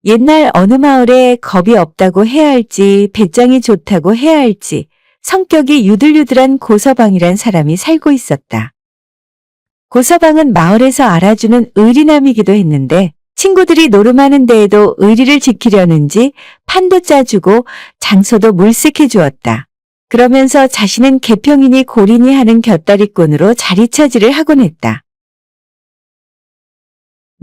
옛날 어느 마을에 겁이 없다고 해야 할지 배짱이 좋다고 해야 할지 성격이 유들유들한 고서방이란 사람이 살고 있었다. 고서방은 마을에서 알아주는 의리남이기도 했는데 친구들이 노름하는 데에도 의리를 지키려는지 판도 짜주고 장소도 물색해 주었다. 그러면서 자신은 개평이니 고리니 하는 곁다리꾼으로 자리차지를 하곤 했다.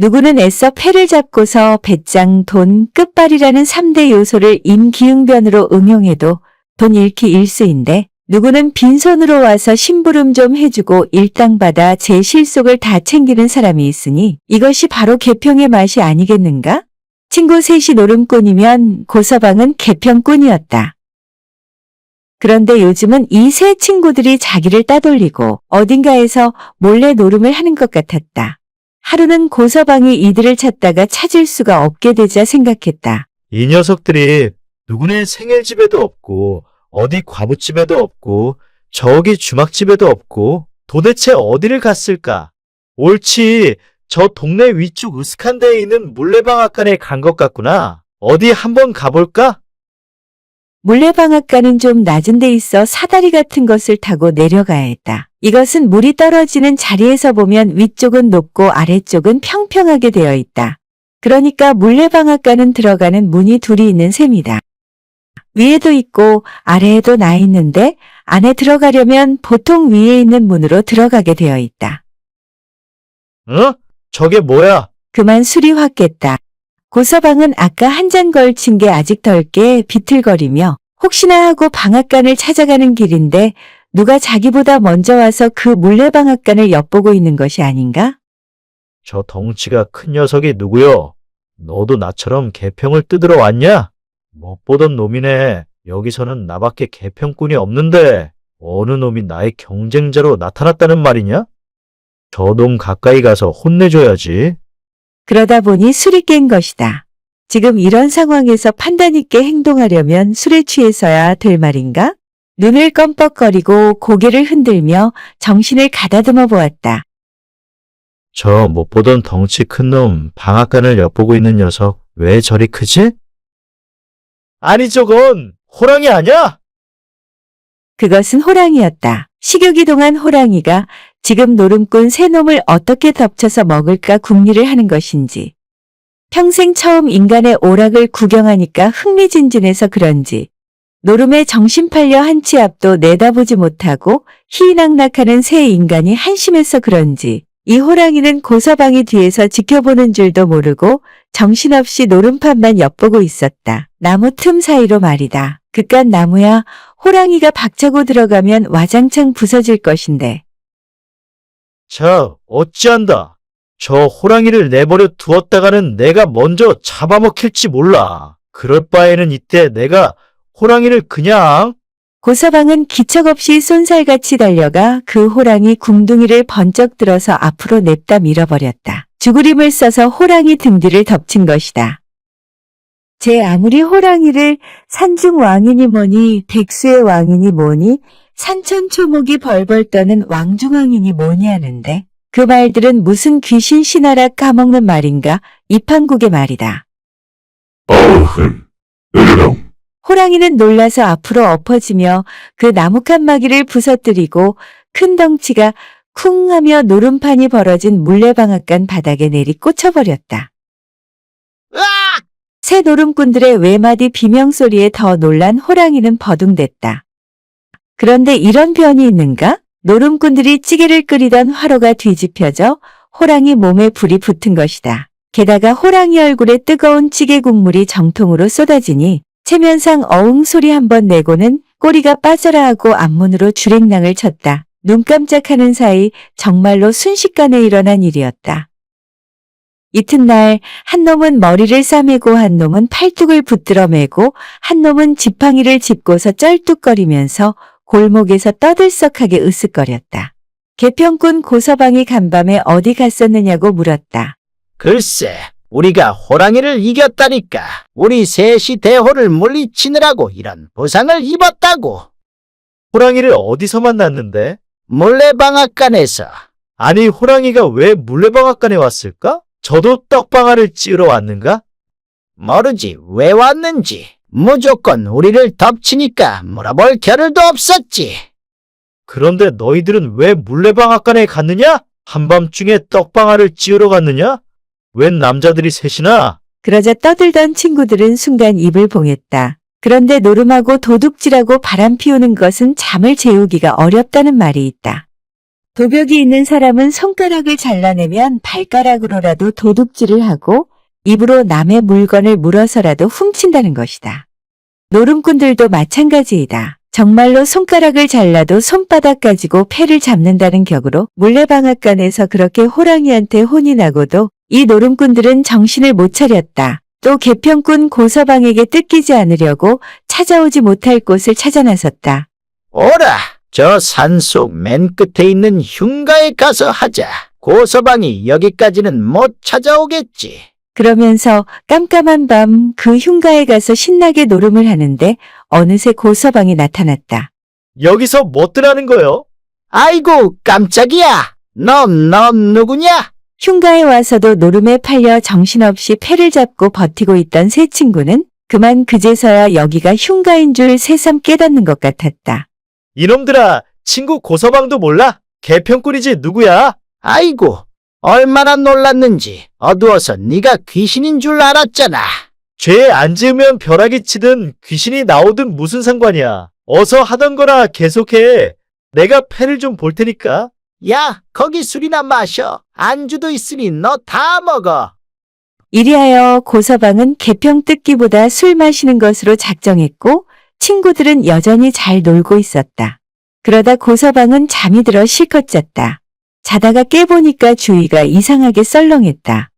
누구는 애써 패를 잡고서 배짱, 돈, 끝발이라는 3대 요소를 임기응변으로 응용해도 돈 잃기 일수인데 누구는 빈손으로 와서 심부름 좀 해주고 일당받아 제 실속을 다 챙기는 사람이 있으니 이것이 바로 개평의 맛이 아니겠는가? 친구 셋이 노름꾼이면 고서방은 개평꾼이었다. 그런데 요즘은 이 세 친구들이 자기를 따돌리고 어딘가에서 몰래 노름을 하는 것 같았다. 하루는 고서방이 이들을 찾다가 찾을 수가 없게 되자 생각했다. 이 녀석들이 누구네 생일집에도 없고 어디 과부집에도 없고 저기 주막집에도 없고 도대체 어디를 갔을까? 옳지, 저 동네 위쪽 으슥한 데에 있는 물레방앗간에 간 것 같구나. 어디 한번 가볼까? 물레방앗간은 좀 낮은 데 있어 사다리 같은 것을 타고 내려가야 했다. 이것은 물이 떨어지는 자리에서 보면 위쪽은 높고 아래쪽은 평평하게 되어 있다. 그러니까 물레방앗간은 들어가는 문이 둘이 있는 셈이다. 위에도 있고 아래에도 나 있는데 안에 들어가려면 보통 위에 있는 문으로 들어가게 되어 있다. 응? 저게 뭐야? 그만 술이 확 깼다. 고서방은 아까 한 잔 걸친 게 아직 덜 깨 비틀거리며 혹시나 하고 방앗간을 찾아가는 길인데 누가 자기보다 먼저 와서 그 물레방앗간을 엿보고 있는 것이 아닌가? 저 덩치가 큰 녀석이 누구요? 너도 나처럼 개평을 뜯으러 왔냐? 못 보던 놈이네. 여기서는 나밖에 개평꾼이 없는데 어느 놈이 나의 경쟁자로 나타났다는 말이냐? 저 놈 가까이 가서 혼내줘야지. 그러다 보니 술이 깬 것이다. 지금 이런 상황에서 판단 있게 행동하려면 술에 취해서야 될 말인가? 눈을 껌뻑거리고 고개를 흔들며 정신을 가다듬어 보았다. 저 못 보던 덩치 큰 놈 방앗간을 엿보고 있는 녀석 왜 저리 크지? 아니 저건 호랑이 아냐? 그것은 호랑이였다. 식욕이 동한 호랑이가 지금 노름꾼 새 놈을 어떻게 덮쳐서 먹을까 궁리를 하는 것인지 평생 처음 인간의 오락을 구경하니까 흥미진진해서 그런지 노름에 정신 팔려 한 치 앞도 내다보지 못하고 희낙낙하는 새 인간이 한심해서 그런지 이 호랑이는 고서방이 뒤에서 지켜보는 줄도 모르고 정신없이 노름판만 엿보고 있었다. 나무 틈 사이로 말이다. 그깟 나무야 호랑이가 박차고 들어가면 와장창 부서질 것인데. 자, 어찌한다. 저 호랑이를 내버려 두었다가는 내가 먼저 잡아먹힐지 몰라. 그럴 바에는 이때 내가 호랑이를 그냥... 고서방은 기척없이 쏜살같이 달려가 그 호랑이 궁둥이를 번쩍 들어서 앞으로 냅다 밀어버렸다. 죽으림을 써서 호랑이 등 뒤를 덮친 것이다. 제 아무리 호랑이를 산중 왕이니 뭐니 백수의 왕이니 뭐니 산천초목이 벌벌 떠는 왕중왕이니 뭐니 하는데 그 말들은 무슨 귀신 신하라 까먹는 말인가 이판국의 말이다. 어흥, 으르렁. 호랑이는 놀라서 앞으로 엎어지며 그 나무 칸막이를 부서뜨리고 큰 덩치가 쿵 하며 노름판이 벌어진 물레방앗간 바닥에 내리 꽂혀버렸다. 새 노름꾼들의 외마디 비명소리에 더 놀란 호랑이는 버둥댔다. 그런데 이런 변이 있는가? 노름꾼들이 찌개를 끓이던 화로가 뒤집혀져 호랑이 몸에 불이 붙은 것이다. 게다가 호랑이 얼굴에 뜨거운 찌개 국물이 정통으로 쏟아지니 체면상 어흥 소리 한번 내고는 꼬리가 빠져라 하고 앞문으로 주랭랑을 쳤다. 눈 깜짝하는 사이 정말로 순식간에 일어난 일이었다. 이튿날 한 놈은 머리를 싸매고 한 놈은 팔뚝을 붙들어 매고 한 놈은 지팡이를 짚고서 쩔뚝거리면서 골목에서 떠들썩하게 으쓱거렸다. 개평꾼 고서방이 간밤에 어디 갔었느냐고 물었다. 글쎄, 우리가 호랑이를 이겼다니까. 우리 셋이 대호를 물리치느라고 이런 부상을 입었다고. 호랑이를 어디서 만났는데? 물레방앗간에서. 아니 호랑이가 왜 물레방앗간에 왔을까? 저도 떡방아를 찌으러 왔는가? 모르지 왜 왔는지. 무조건 우리를 덮치니까 물어볼 겨를도 없었지. 그런데 너희들은 왜 물레방앗간에 갔느냐? 한밤중에 떡방아를 찌우러 갔느냐? 웬 남자들이 셋이나? 그러자 떠들던 친구들은 순간 입을 봉했다. 그런데 노름하고 도둑질하고 바람 피우는 것은 잠을 재우기가 어렵다는 말이 있다. 도벽이 있는 사람은 손가락을 잘라내면 발가락으로라도 도둑질을 하고 입으로 남의 물건을 물어서라도 훔친다는 것이다. 노름꾼들도 마찬가지이다. 정말로 손가락을 잘라도 손바닥 가지고 패를 잡는다는 격으로 물레방앗간에서 그렇게 호랑이한테 혼이 나고도 이 노름꾼들은 정신을 못 차렸다. 또 개평꾼 고서방에게 뜯기지 않으려고 찾아오지 못할 곳을 찾아 나섰다. 오라, 저 산속 맨 끝에 있는 흉가에 가서 하자. 고서방이 여기까지는 못 찾아오겠지. 그러면서 깜깜한 밤 그 흉가에 가서 신나게 노름을 하는데 어느새 고서방이 나타났다. 여기서 뭣들 하는 거요? 아이고, 깜짝이야. 넌 누구냐? 흉가에 와서도 노름에 팔려 정신없이 패를 잡고 버티고 있던 세 친구는 그만 그제서야 여기가 흉가인 줄 새삼 깨닫는 것 같았다. 이놈들아, 친구 고서방도 몰라? 개평꾼이지 누구야? 아이고, 얼마나 놀랐는지. 어두워서 네가 귀신인 줄 알았잖아. 죄 안 지으면 벼락이 치든 귀신이 나오든 무슨 상관이야. 어서 하던 거나 계속해. 내가 패를 좀 볼 테니까. 야, 거기 술이나 마셔. 안주도 있으니 너 다 먹어. 이리하여 고서방은 개평 뜯기보다 술 마시는 것으로 작정했고 친구들은 여전히 잘 놀고 있었다. 그러다 고서방은 잠이 들어 실컷 잤다. 자다가 깨보니까 주위가 이상하게 썰렁했다.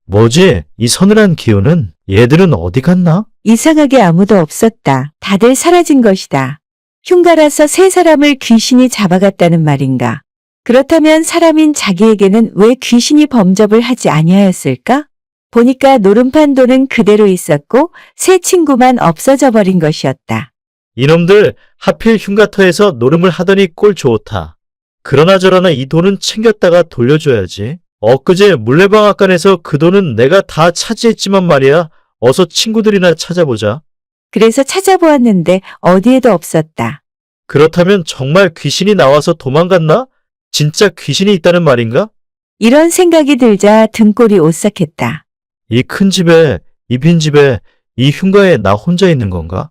뭐지? 이 서늘한 기운은? 얘들은 어디 갔나? 이상하게 아무도 없었다. 다들 사라진 것이다. 흉가라서 세 사람을 귀신이 잡아갔다는 말인가? 그렇다면 사람인 자기에게는 왜 귀신이 범접을 하지 아니하였을까? 보니까 노름판도는 그대로 있었고 세 친구만 없어져 버린 것이었다. 이놈들 하필 흉가터에서 노름을 하더니 꼴 좋다. 그러나 저러나 이 돈은 챙겼다가 돌려줘야지. 엊그제 물레방앗간에서 그 돈은 내가 다 차지했지만 말이야. 어서 친구들이나 찾아보자. 그래서 찾아보았는데 어디에도 없었다. 그렇다면 정말 귀신이 나와서 도망갔나? 진짜 귀신이 있다는 말인가? 이런 생각이 들자 등골이 오싹했다. 이 큰 집에, 이 빈 집에, 이 흉가에 나 혼자 있는 건가?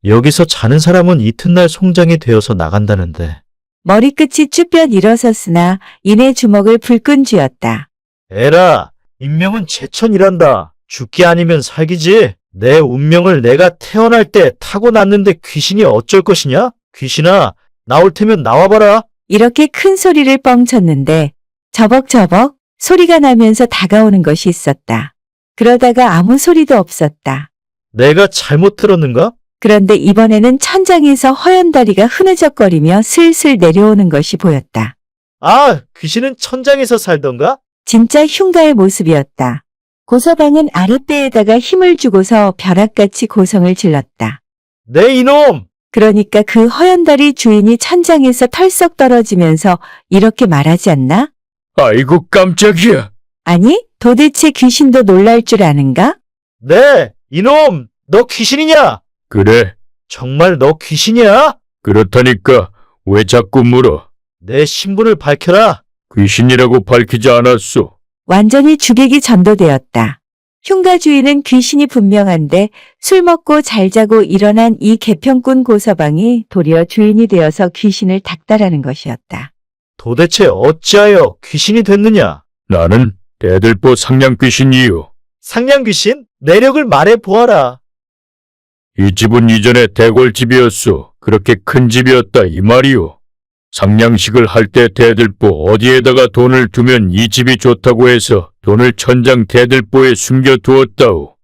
여기서 자는 사람은 이튿날 송장이 되어서 나간다는데. 머리끝이 쭈뼛 일어섰으나 이내 주먹을 불끈 쥐었다. 에라, 인명은 제천이란다. 죽기 아니면 살기지. 내 운명을 내가 태어날 때 타고났는데 귀신이 어쩔 것이냐? 귀신아, 나올 테면 나와봐라. 이렇게 큰 소리를 뻥쳤는데 저벅저벅 소리가 나면서 다가오는 것이 있었다. 그러다가 아무 소리도 없었다. 내가 잘못 들었는가? 그런데 이번에는 천장에서 허연 다리가 흐느적거리며 슬슬 내려오는 것이 보였다. 아, 귀신은 천장에서 살던가? 진짜 흉가의 모습이었다. 고서방은 아랫배에다가 힘을 주고서 벼락같이 고성을 질렀다. 내 이놈! 그러니까 그 허연 다리 주인이 천장에서 털썩 떨어지면서 이렇게 말하지 않나? 아이고 깜짝이야. 아니, 도대체 귀신도 놀랄 줄 아는가? 네, 이놈! 너 귀신이냐? 그래, 정말 너 귀신이야? 그렇다니까 왜 자꾸 물어? 내 신분을 밝혀라. 귀신이라고 밝히지 않았소. 완전히 주객이 전도되었다. 흉가 주인은 귀신이 분명한데 술 먹고 잘 자고 일어난 이 개평꾼 고서방이 도리어 주인이 되어서 귀신을 닥달하는 것이었다. 도대체 어찌하여 귀신이 됐느냐? 나는 대들보 상냥 귀신이요. 상냥 귀신? 내력을 말해 보아라. 이 집은 이전에 대궐집이었소. 그렇게 큰 집이었다 이 말이오. 상냥식을 할 때 대들보 어디에다가 돈을 두면 이 집이 좋다고 해서 돈을 천장 대들보에 숨겨두었다오.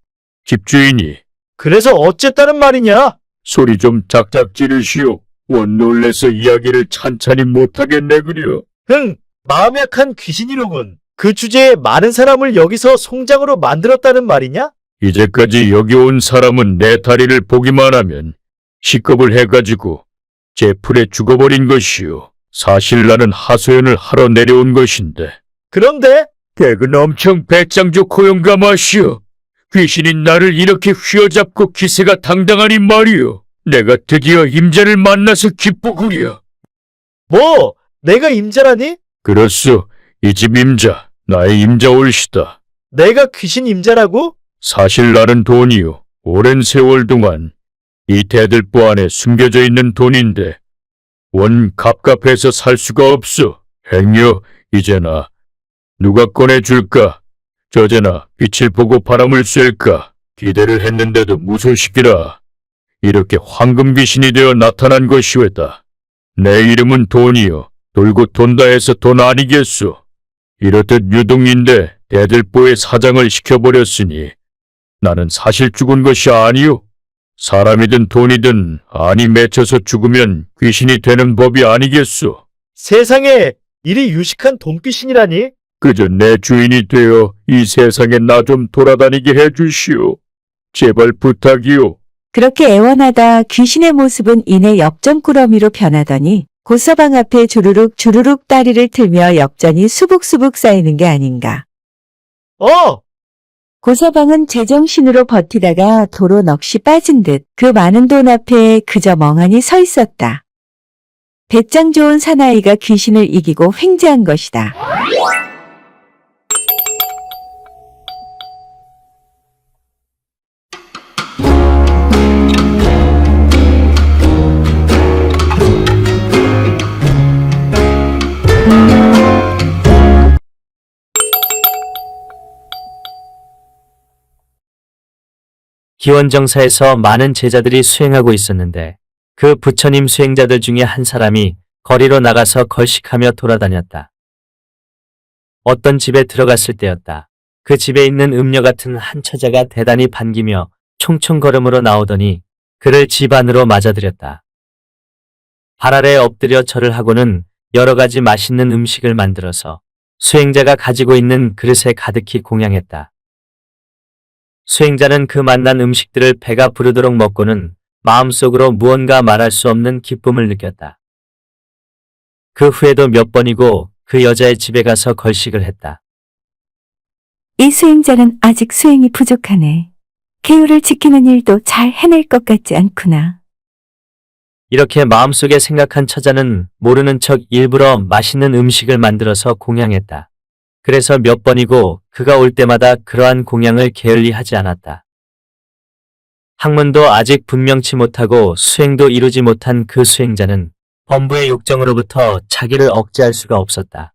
집주인이 그래서 어쨌다는 말이냐? 소리 좀 작작 지르시오. 원 놀래서 이야기를 찬찬히 못하겠네 그려. 흥, 마음 약한 귀신이로군. 그 주제에 많은 사람을 여기서 송장으로 만들었다는 말이냐? 이제까지 여기 온 사람은 내 다리를 보기만 하면 시겁을 해가지고 제 풀에 죽어버린 것이오. 사실 나는 하소연을 하러 내려온 것인데 그런데 댁은 엄청 배짱 좋고 용감하시오. 귀신이 나를 이렇게 휘어잡고 기세가 당당하니 말이오. 내가 드디어 임자를 만나서 기쁘구려. 뭐? 내가 임자라니? 그렇소. 이 집 임자, 나의 임자 올시다. 내가 귀신 임자라고? 사실 나는 돈이요. 오랜 세월 동안 이 대들보 안에 숨겨져 있는 돈인데 원 갑갑해서 살 수가 없어. 행여 이제나 누가 꺼내줄까? 저제나 빛을 보고 바람을 쐴까? 기대를 했는데도 무소식이라. 이렇게 황금 귀신이 되어 나타난 것이외다. 내 이름은 돈이요. 돌고 돈다 해서 돈 아니겠소. 이렇듯 유동인데 대들보에 사장을 시켜버렸으니 나는 사실 죽은 것이 아니요. 사람이든 돈이든 안이 맺혀서 죽으면 귀신이 되는 법이 아니겠소. 세상에 이리 유식한 돈귀신이라니? 그저 내 주인이 되어 이 세상에 나 좀 돌아다니게 해주시오. 제발 부탁이오. 그렇게 애원하다 귀신의 모습은 이내 엽전꾸러미로 변하더니 고서방 앞에 주르륵 주르륵 다리를 틀며 엽전이 수북수북 쌓이는 게 아닌가. 고서방은 제정신으로 버티다가 도로 넋이 빠진 듯 그 많은 돈 앞에 그저 멍하니 서 있었다. 배짱 좋은 사나이가 귀신을 이기고 횡재한 것이다. 기원정사에서 많은 제자들이 수행하고 있었는데 그 부처님 수행자들 중에 한 사람이 거리로 나가서 걸식하며 돌아다녔다. 어떤 집에 들어갔을 때였다. 그 집에 있는 음녀 같은 한 처자가 대단히 반기며 총총 걸음으로 나오더니 그를 집 안으로 맞아들였다. 발 아래 엎드려 절을 하고는 여러 가지 맛있는 음식을 만들어서 수행자가 가지고 있는 그릇에 가득히 공양했다. 수행자는 그 만난 음식들을 배가 부르도록 먹고는 마음속으로 무언가 말할 수 없는 기쁨을 느꼈다. 그 후에도 몇 번이고 그 여자의 집에 가서 걸식을 했다. 이 수행자는 아직 수행이 부족하네. 계율을 지키는 일도 잘 해낼 것 같지 않구나. 이렇게 마음속에 생각한 처자는 모르는 척 일부러 맛있는 음식을 만들어서 공양했다. 그래서 몇 번이고 그가 올 때마다 그러한 공양을 게을리 하지 않았다. 학문도 아직 분명치 못하고 수행도 이루지 못한 그 수행자는 범부의 욕정으로부터 자기를 억제할 수가 없었다.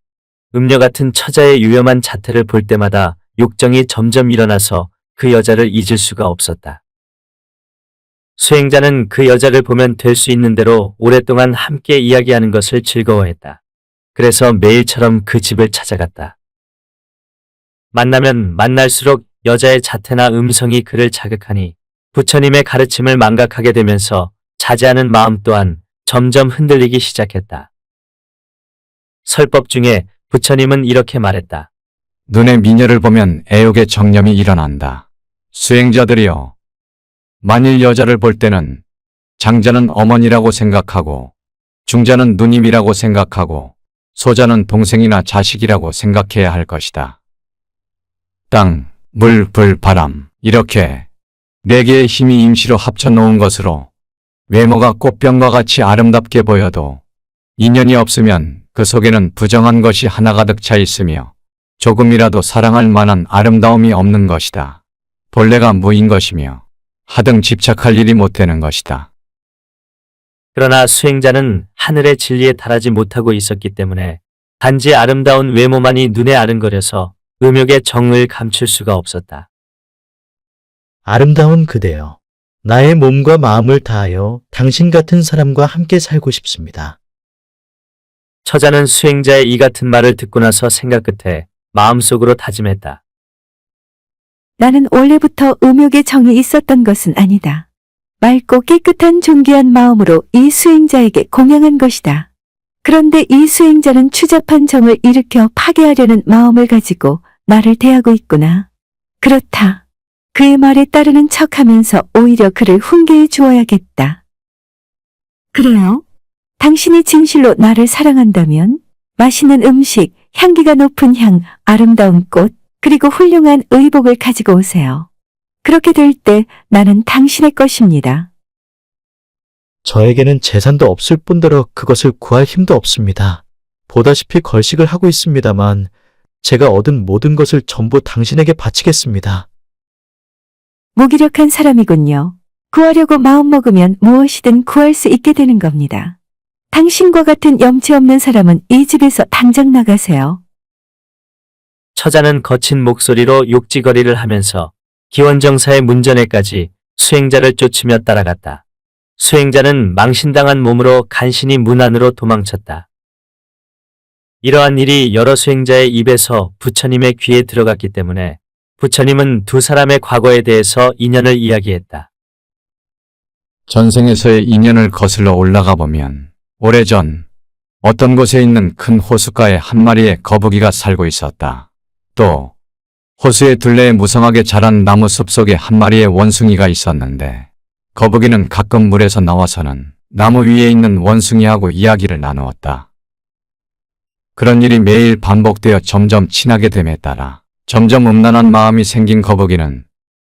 음녀 같은 처자의 유염한 자태를 볼 때마다 욕정이 점점 일어나서 그 여자를 잊을 수가 없었다. 수행자는 그 여자를 보면 될 수 있는 대로 오랫동안 함께 이야기하는 것을 즐거워했다. 그래서 매일처럼 그 집을 찾아갔다. 만나면 만날수록 여자의 자태나 음성이 그를 자극하니 부처님의 가르침을 망각하게 되면서 자제하는 마음 또한 점점 흔들리기 시작했다. 설법 중에 부처님은 이렇게 말했다. 눈의 미녀를 보면 애욕의 정념이 일어난다. 수행자들이여, 만일 여자를 볼 때는 장자는 어머니라고 생각하고 중자는 누님이라고 생각하고 소자는 동생이나 자식이라고 생각해야 할 것이다. 땅, 물, 불, 바람 이렇게 네 개의 힘이 임시로 합쳐놓은 것으로 외모가 꽃병과 같이 아름답게 보여도 인연이 없으면 그 속에는 부정한 것이 하나 가득 차 있으며 조금이라도 사랑할 만한 아름다움이 없는 것이다. 본래가 무인 것이며 하등 집착할 일이 못 되는 것이다. 그러나 수행자는 하늘의 진리에 달하지 못하고 있었기 때문에 단지 아름다운 외모만이 눈에 아른거려서 음욕의 정을 감출 수가 없었다. 아름다운 그대여, 나의 몸과 마음을 다하여 당신 같은 사람과 함께 살고 싶습니다. 처자는 수행자의 이 같은 말을 듣고 나서 생각 끝에 마음속으로 다짐했다. 나는 원래부터 음욕의 정이 있었던 것은 아니다. 맑고 깨끗한 존귀한 마음으로 이 수행자에게 공양한 것이다. 그런데 이 수행자는 추잡한 정을 일으켜 파괴하려는 마음을 가지고 나를 대하고 있구나. 그렇다. 그의 말에 따르는 척하면서 오히려 그를 훈계해 주어야겠다. 그래요? 당신이 진실로 나를 사랑한다면 맛있는 음식, 향기가 높은 향, 아름다운 꽃, 그리고 훌륭한 의복을 가지고 오세요. 그렇게 될 때 나는 당신의 것입니다. 저에게는 재산도 없을 뿐더러 그것을 구할 힘도 없습니다. 보다시피 걸식을 하고 있습니다만 제가 얻은 모든 것을 전부 당신에게 바치겠습니다. 무기력한 사람이군요. 구하려고 마음먹으면 무엇이든 구할 수 있게 되는 겁니다. 당신과 같은 염치 없는 사람은 이 집에서 당장 나가세요. 처자는 거친 목소리로 욕지거리를 하면서 기원정사의 문전에까지 수행자를 쫓으며 따라갔다. 수행자는 망신당한 몸으로 간신히 문 안으로 도망쳤다. 이러한 일이 여러 수행자의 입에서 부처님의 귀에 들어갔기 때문에 부처님은 두 사람의 과거에 대해서 인연을 이야기했다. 전생에서의 인연을 거슬러 올라가 보면 오래전 어떤 곳에 있는 큰 호숫가에 한 마리의 거북이가 살고 있었다. 또 호수의 둘레에 무성하게 자란 나무 숲 속에 한 마리의 원숭이가 있었는데 거북이는 가끔 물에서 나와서는 나무 위에 있는 원숭이하고 이야기를 나누었다. 그런 일이 매일 반복되어 점점 친하게 됨에 따라 점점 음란한 마음이 생긴 거북이는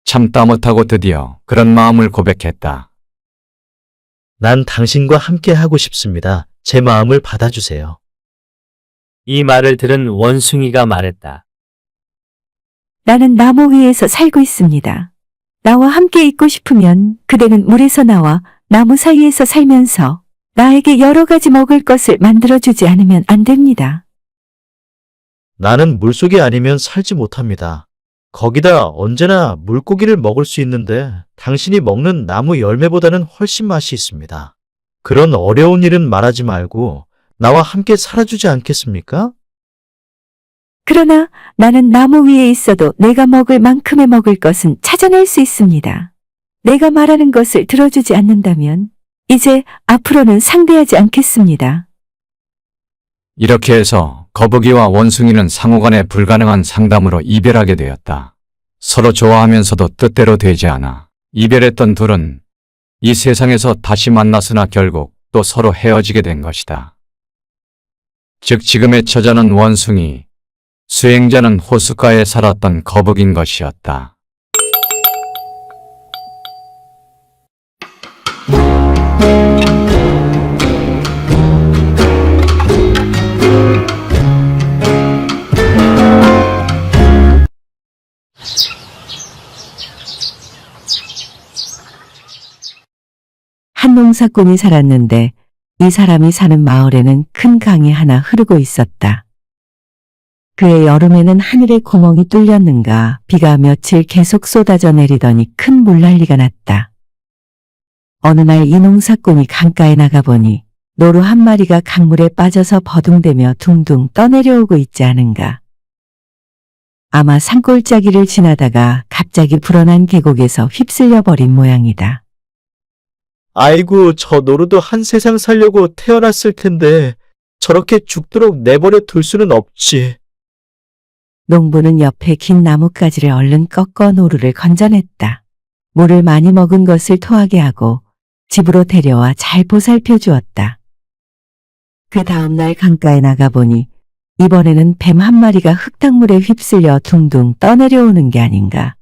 참다 못하고 드디어 그런 마음을 고백했다. 난 당신과 함께 하고 싶습니다. 제 마음을 받아주세요. 이 말을 들은 원숭이가 말했다. 나는 나무 위에서 살고 있습니다. 나와 함께 있고 싶으면 그대는 물에서 나와 나무 사이에서 살면서 나에게 여러 가지 먹을 것을 만들어주지 않으면 안 됩니다. 나는 물속이 아니면 살지 못합니다. 거기다 언제나 물고기를 먹을 수 있는데 당신이 먹는 나무 열매보다는 훨씬 맛이 있습니다. 그런 어려운 일은 말하지 말고 나와 함께 살아주지 않겠습니까? 그러나 나는 나무 위에 있어도 내가 먹을 만큼의 먹을 것은 찾아낼 수 있습니다. 내가 말하는 것을 들어주지 않는다면 이제 앞으로는 상대하지 않겠습니다. 이렇게 해서 거북이와 원숭이는 상호간에 불가능한 상담으로 이별하게 되었다. 서로 좋아하면서도 뜻대로 되지 않아 이별했던 둘은 이 세상에서 다시 만났으나 결국 또 서로 헤어지게 된 것이다. 즉 지금의 처자는 원숭이, 수행자는 호숫가에 살았던 거북인 것이었다. 한 농사꾼이 살았는데 이 사람이 사는 마을에는 큰 강이 하나 흐르고 있었다. 그해 여름에는 하늘에 구멍이 뚫렸는가 비가 며칠 계속 쏟아져 내리더니 큰 물난리가 났다. 어느 날 이 농사꾼이 강가에 나가보니 노루 한 마리가 강물에 빠져서 버둥대며 둥둥 떠내려오고 있지 않은가. 아마 산골짜기를 지나다가 갑자기 불어난 계곡에서 휩쓸려 버린 모양이다. 아이고, 저 노루도 한 세상 살려고 태어났을 텐데 저렇게 죽도록 내버려 둘 수는 없지. 농부는 옆에 긴 나뭇가지를 얼른 꺾어 노루를 건져냈다. 물을 많이 먹은 것을 토하게 하고 집으로 데려와 잘 보살펴 주었다. 그 다음날 강가에 나가보니 이번에는 뱀 한 마리가 흙탕물에 휩쓸려 둥둥 떠내려오는 게 아닌가.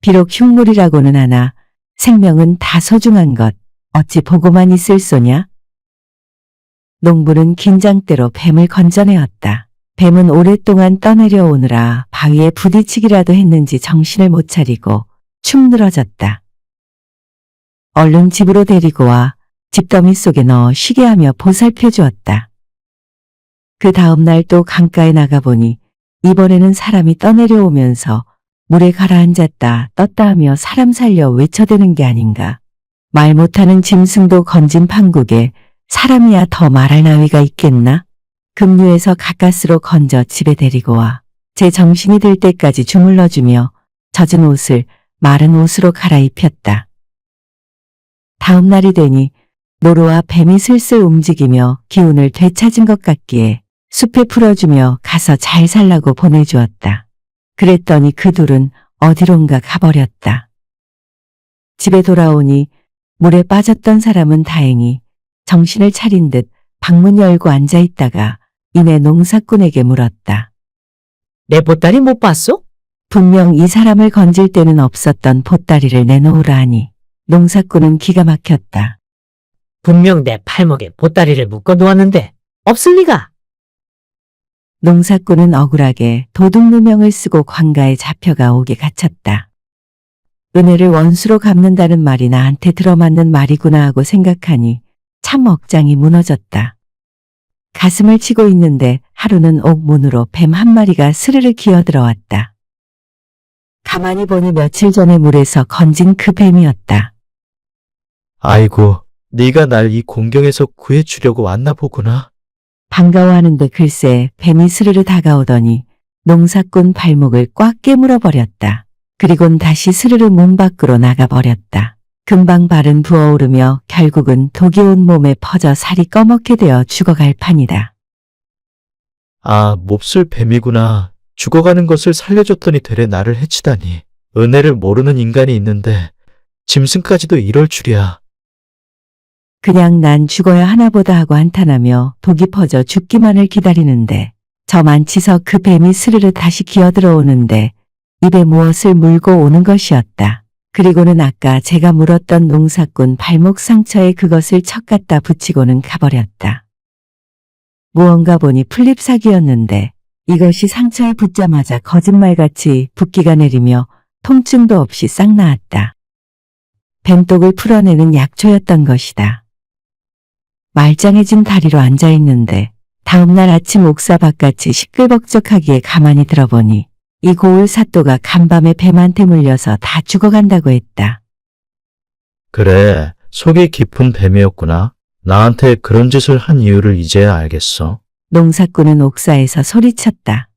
비록 흉물이라고는 하나 생명은 다 소중한 것 어찌 보고만 있을 소냐? 농부는 긴장대로 뱀을 건져내었다. 뱀은 오랫동안 떠내려오느라 바위에 부딪히기라도 했는지 정신을 못 차리고 축 늘어졌다. 얼른 집으로 데리고 와 집더미 속에 넣어 쉬게 하며 보살펴 주었다. 그 다음날 또 강가에 나가보니 이번에는 사람이 떠내려오면서 물에 가라앉았다 떴다 하며 사람 살려 외쳐대는 게 아닌가. 말 못하는 짐승도 건진 판국에 사람이야 더 말할 나위가 있겠나? 급류에서 가까스로 건져 집에 데리고 와 제 정신이 들 때까지 주물러주며 젖은 옷을 마른 옷으로 갈아입혔다. 다음 날이 되니 노루와 뱀이 슬슬 움직이며 기운을 되찾은 것 같기에 숲에 풀어주며 가서 잘 살라고 보내주었다. 그랬더니 그 둘은 어디론가 가버렸다. 집에 돌아오니 물에 빠졌던 사람은 다행히 정신을 차린 듯 방문 열고 앉아있다가 이내 농사꾼에게 물었다. 내 보따리 못 봤소? 분명 이 사람을 건질 때는 없었던 보따리를 내놓으라 하니 농사꾼은 기가 막혔다. 분명 내 팔목에 보따리를 묶어 놓았는데 없을 리가. 농사꾼은 억울하게 도둑 누명을 쓰고 관가에 잡혀가 옥에 갇혔다. 은혜를 원수로 갚는다는 말이 나한테 들어맞는 말이구나 하고 생각하니 참 억장이 무너졌다. 가슴을 치고 있는데 하루는 옥 문으로 뱀 한 마리가 스르르 기어들어왔다. 가만히 보니 며칠 전에 물에서 건진 그 뱀이었다. 아이고, 네가 날 이 공경에서 구해주려고 왔나 보구나. 반가워하는데 글쎄 뱀이 스르르 다가오더니 농사꾼 발목을 꽉 깨물어 버렸다. 그리곤 다시 스르르 문 밖으로 나가버렸다. 금방 발은 부어오르며 결국은 독이 온 몸에 퍼져 살이 꺼멓게 되어 죽어갈 판이다. 아, 몹쓸 뱀이구나. 죽어가는 것을 살려줬더니 되레 나를 해치다니. 은혜를 모르는 인간이 있는데 짐승까지도 이럴 줄이야. 그냥 난 죽어야 하나보다 하고 한탄하며 독이 퍼져 죽기만을 기다리는데 저 만치서 그 뱀이 스르르 다시 기어들어오는데 입에 무엇을 물고 오는 것이었다. 그리고는 아까 제가 물었던 농사꾼 발목 상처에 그것을 척 갖다 붙이고는 가버렸다. 무언가 보니 풀잎사기였는데 이것이 상처에 붙자마자 거짓말같이 붓기가 내리며 통증도 없이 싹 나았다. 뱀독을 풀어내는 약초였던 것이다. 말짱해진 다리로 앉아있는데 다음날 아침 옥사 바깥이 시끌벅적하기에 가만히 들어보니 이 고울 사또가 간밤에 뱀한테 물려서 다 죽어간다고 했다. 그래, 속이 깊은 뱀이었구나. 나한테 그런 짓을 한 이유를 이제야 알겠어. 농사꾼은 옥사에서 소리쳤다.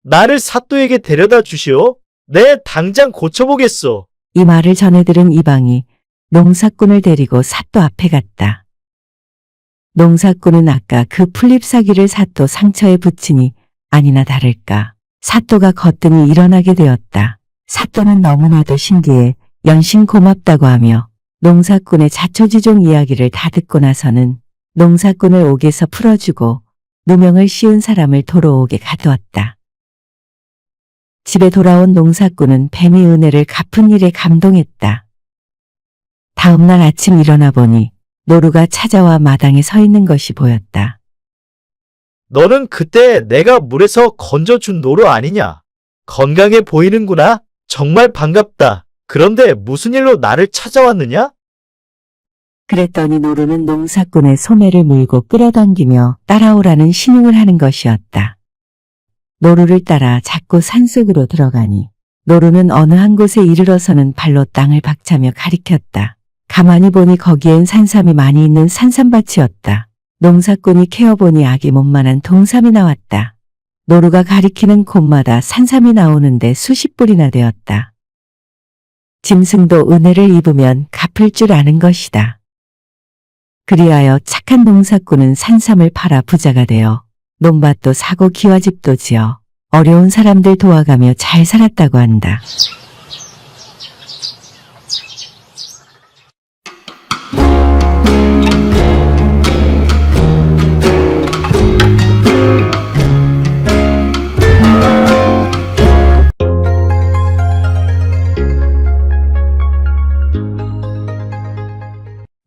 나를 사또에게 데려다 주시오. 내 당장 고쳐보겠소. 이 말을 전해 들은 이방이 농사꾼을 데리고 사또 앞에 갔다. 농사꾼은 아까 그 풀잎사기를 사또 상처에 붙이니 아니나 다를까 사또가 거뜬히 일어나게 되었다. 사또는 너무나도 신기해 연신 고맙다고 하며 농사꾼의 자초지종 이야기를 다 듣고 나서는 농사꾼을 옥에서 풀어주고 누명을 씌운 사람을 도로 옥에 가두었다. 집에 돌아온 농사꾼은 뱀이 은혜를 갚은 일에 감동했다. 다음날 아침 일어나 보니 노루가 찾아와 마당에 서 있는 것이 보였다. 너는 그때 내가 물에서 건져준 노루 아니냐? 건강해 보이는구나. 정말 반갑다. 그런데 무슨 일로 나를 찾아왔느냐? 그랬더니 노루는 농사꾼의 소매를 물고 끌어당기며 따라오라는 신용을 하는 것이었다. 노루를 따라 자꾸 산속으로 들어가니 노루는 어느 한 곳에 이르러서는 발로 땅을 박차며 가리켰다. 가만히 보니 거기엔 산삼이 많이 있는 산삼밭이었다. 농사꾼이 캐어보니 아기 몸만한 동삼이 나왔다. 노루가 가리키는 곳마다 산삼이 나오는데 수십 불이나 되었다. 짐승도 은혜를 입으면 갚을 줄 아는 것이다. 그리하여 착한 농사꾼은 산삼을 팔아 부자가 되어 논밭도 사고 기와집도 지어 어려운 사람들 도와가며 잘 살았다고 한다.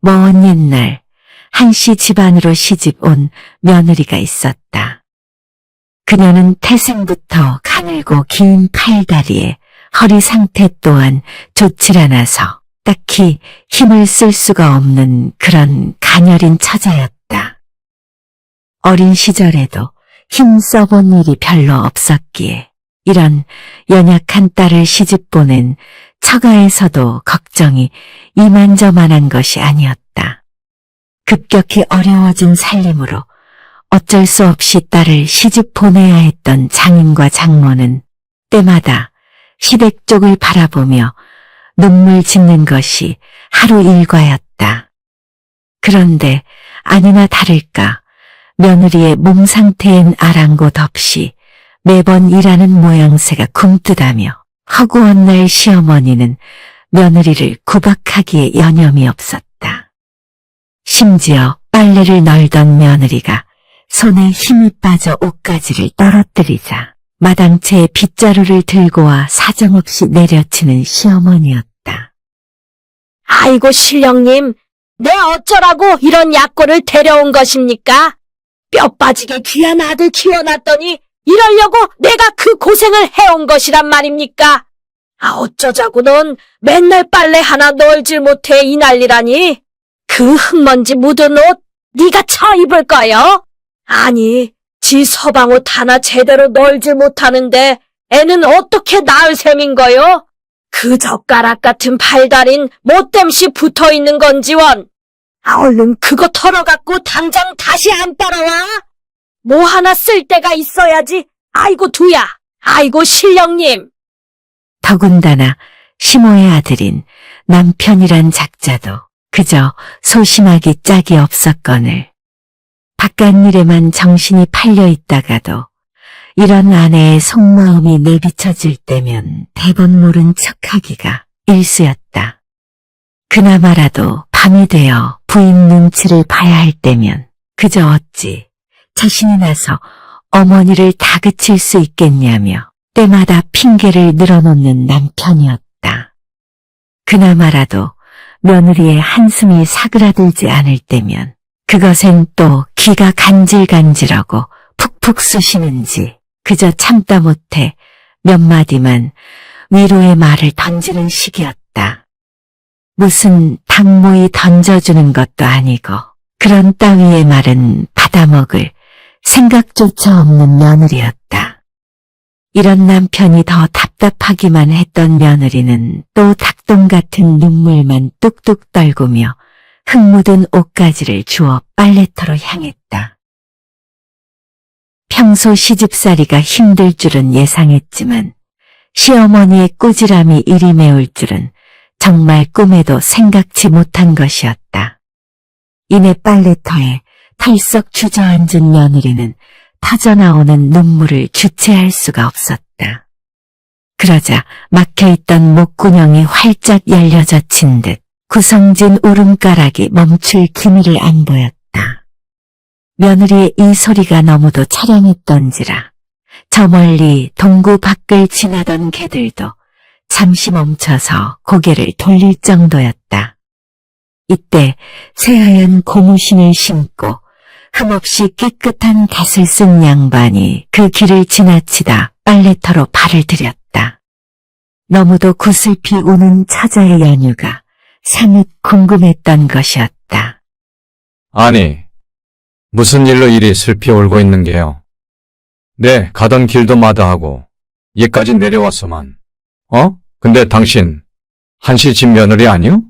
먼 옛날 한씨 집안으로 시집 온 며느리가 있었다. 그녀는 태생부터 가늘고 긴 팔다리에 허리 상태 또한 좋질 않아서 딱히 힘을 쓸 수가 없는 그런 가녀린 처자였다. 어린 시절에도 힘 써본 일이 별로 없었기에 이런 연약한 딸을 시집 보낸 처가에서도 걱정이 이만저만한 것이 아니었다. 급격히 어려워진 살림으로 어쩔 수 없이 딸을 시집 보내야 했던 장인과 장모는 때마다 시댁 쪽을 바라보며 눈물 짓는 것이 하루 일과였다. 그런데 아니나 다를까 며느리의 몸 상태엔 아랑곳 없이 매번 일하는 모양새가 굼뜨다며 허구한 날 시어머니는 며느리를 구박하기에 여념이 없었다. 심지어 빨래를 널던 며느리가 손에 힘이 빠져 옷가지를 떨어뜨리자 마당채에 빗자루를 들고 와 사정없이 내려치는 시어머니였다. 아이고, 신령님, 내 어쩌라고 이런 약골을 데려온 것입니까? 뼈 빠지게 귀한 아들 키워놨더니 이러려고 내가 그 고생을 해온 것이란 말입니까? 아, 어쩌자고 넌 맨날 빨래 하나 널질 못해 이 난리라니? 그 흙먼지 묻은 옷 네가 쳐 입을 거요? 아니, 지 서방옷 하나 제대로 널질 못하는데 애는 어떻게 낳을 셈인 거요? 그 젓가락 같은 팔다린 못됨시 붙어있는 건지원. 아, 얼른 그거 털어갖고 당장 다시 안 빨아와. 뭐 하나 쓸 데가 있어야지. 아이고 두야. 아이고 신령님. 더군다나 시모의 아들인 남편이란 작자도 그저 소심하기 짝이 없었거늘 바깥일에만 정신이 팔려 있다가도 이런 아내의 속마음이 내비쳐질 때면 대본 모른 척하기가 일쑤였다. 그나마라도 밤이 되어 부인 눈치를 봐야 할 때면 그저 어찌 자신이 나서 어머니를 다그칠 수 있겠냐며 때마다 핑계를 늘어놓는 남편이었다. 그나마라도 며느리의 한숨이 사그라들지 않을 때면 그것엔 또 기가 간질간질하고 푹푹 쑤시는지 그저 참다 못해 몇 마디만 위로의 말을 던지는 식이었다. 무슨 닭모이 던져주는 것도 아니고 그런 따위의 말은 받아먹을 생각조차 없는 며느리였다. 이런 남편이 더 답답하기만 했던 며느리는 또 닭똥 같은 눈물만 뚝뚝 떨구며 흙 묻은 옷가지를 주워 빨래터로 향했다. 평소 시집살이가 힘들 줄은 예상했지만 시어머니의 꾸지람이 이리 매울 줄은 정말 꿈에도 생각지 못한 것이었다. 이내 빨래터에 털썩 주저앉은 며느리는 터져나오는 눈물을 주체할 수가 없었다. 그러자 막혀있던 목구멍이 활짝 열려젖힌 듯 구성진 울음가락이 멈출 기미를 안 보였다. 며느리의 이 소리가 너무도 처량했던지라 저 멀리 동구 밖을 지나던 개들도 잠시 멈춰서 고개를 돌릴 정도였다. 이때 새하얀 고무신을 신고 흠없이 깨끗한 갓을 쓴 양반이 그 길을 지나치다 빨래터로 발을 들였다. 너무도 구슬피 우는 처자의 연유가 사뭇 궁금했던 것이었다. 아니, 무슨 일로 이리 슬피 울고 있는 게요? 네, 가던 길도 마다하고 얘까지 내려왔소만. 근데 당신 한시 집 며느리 아니요?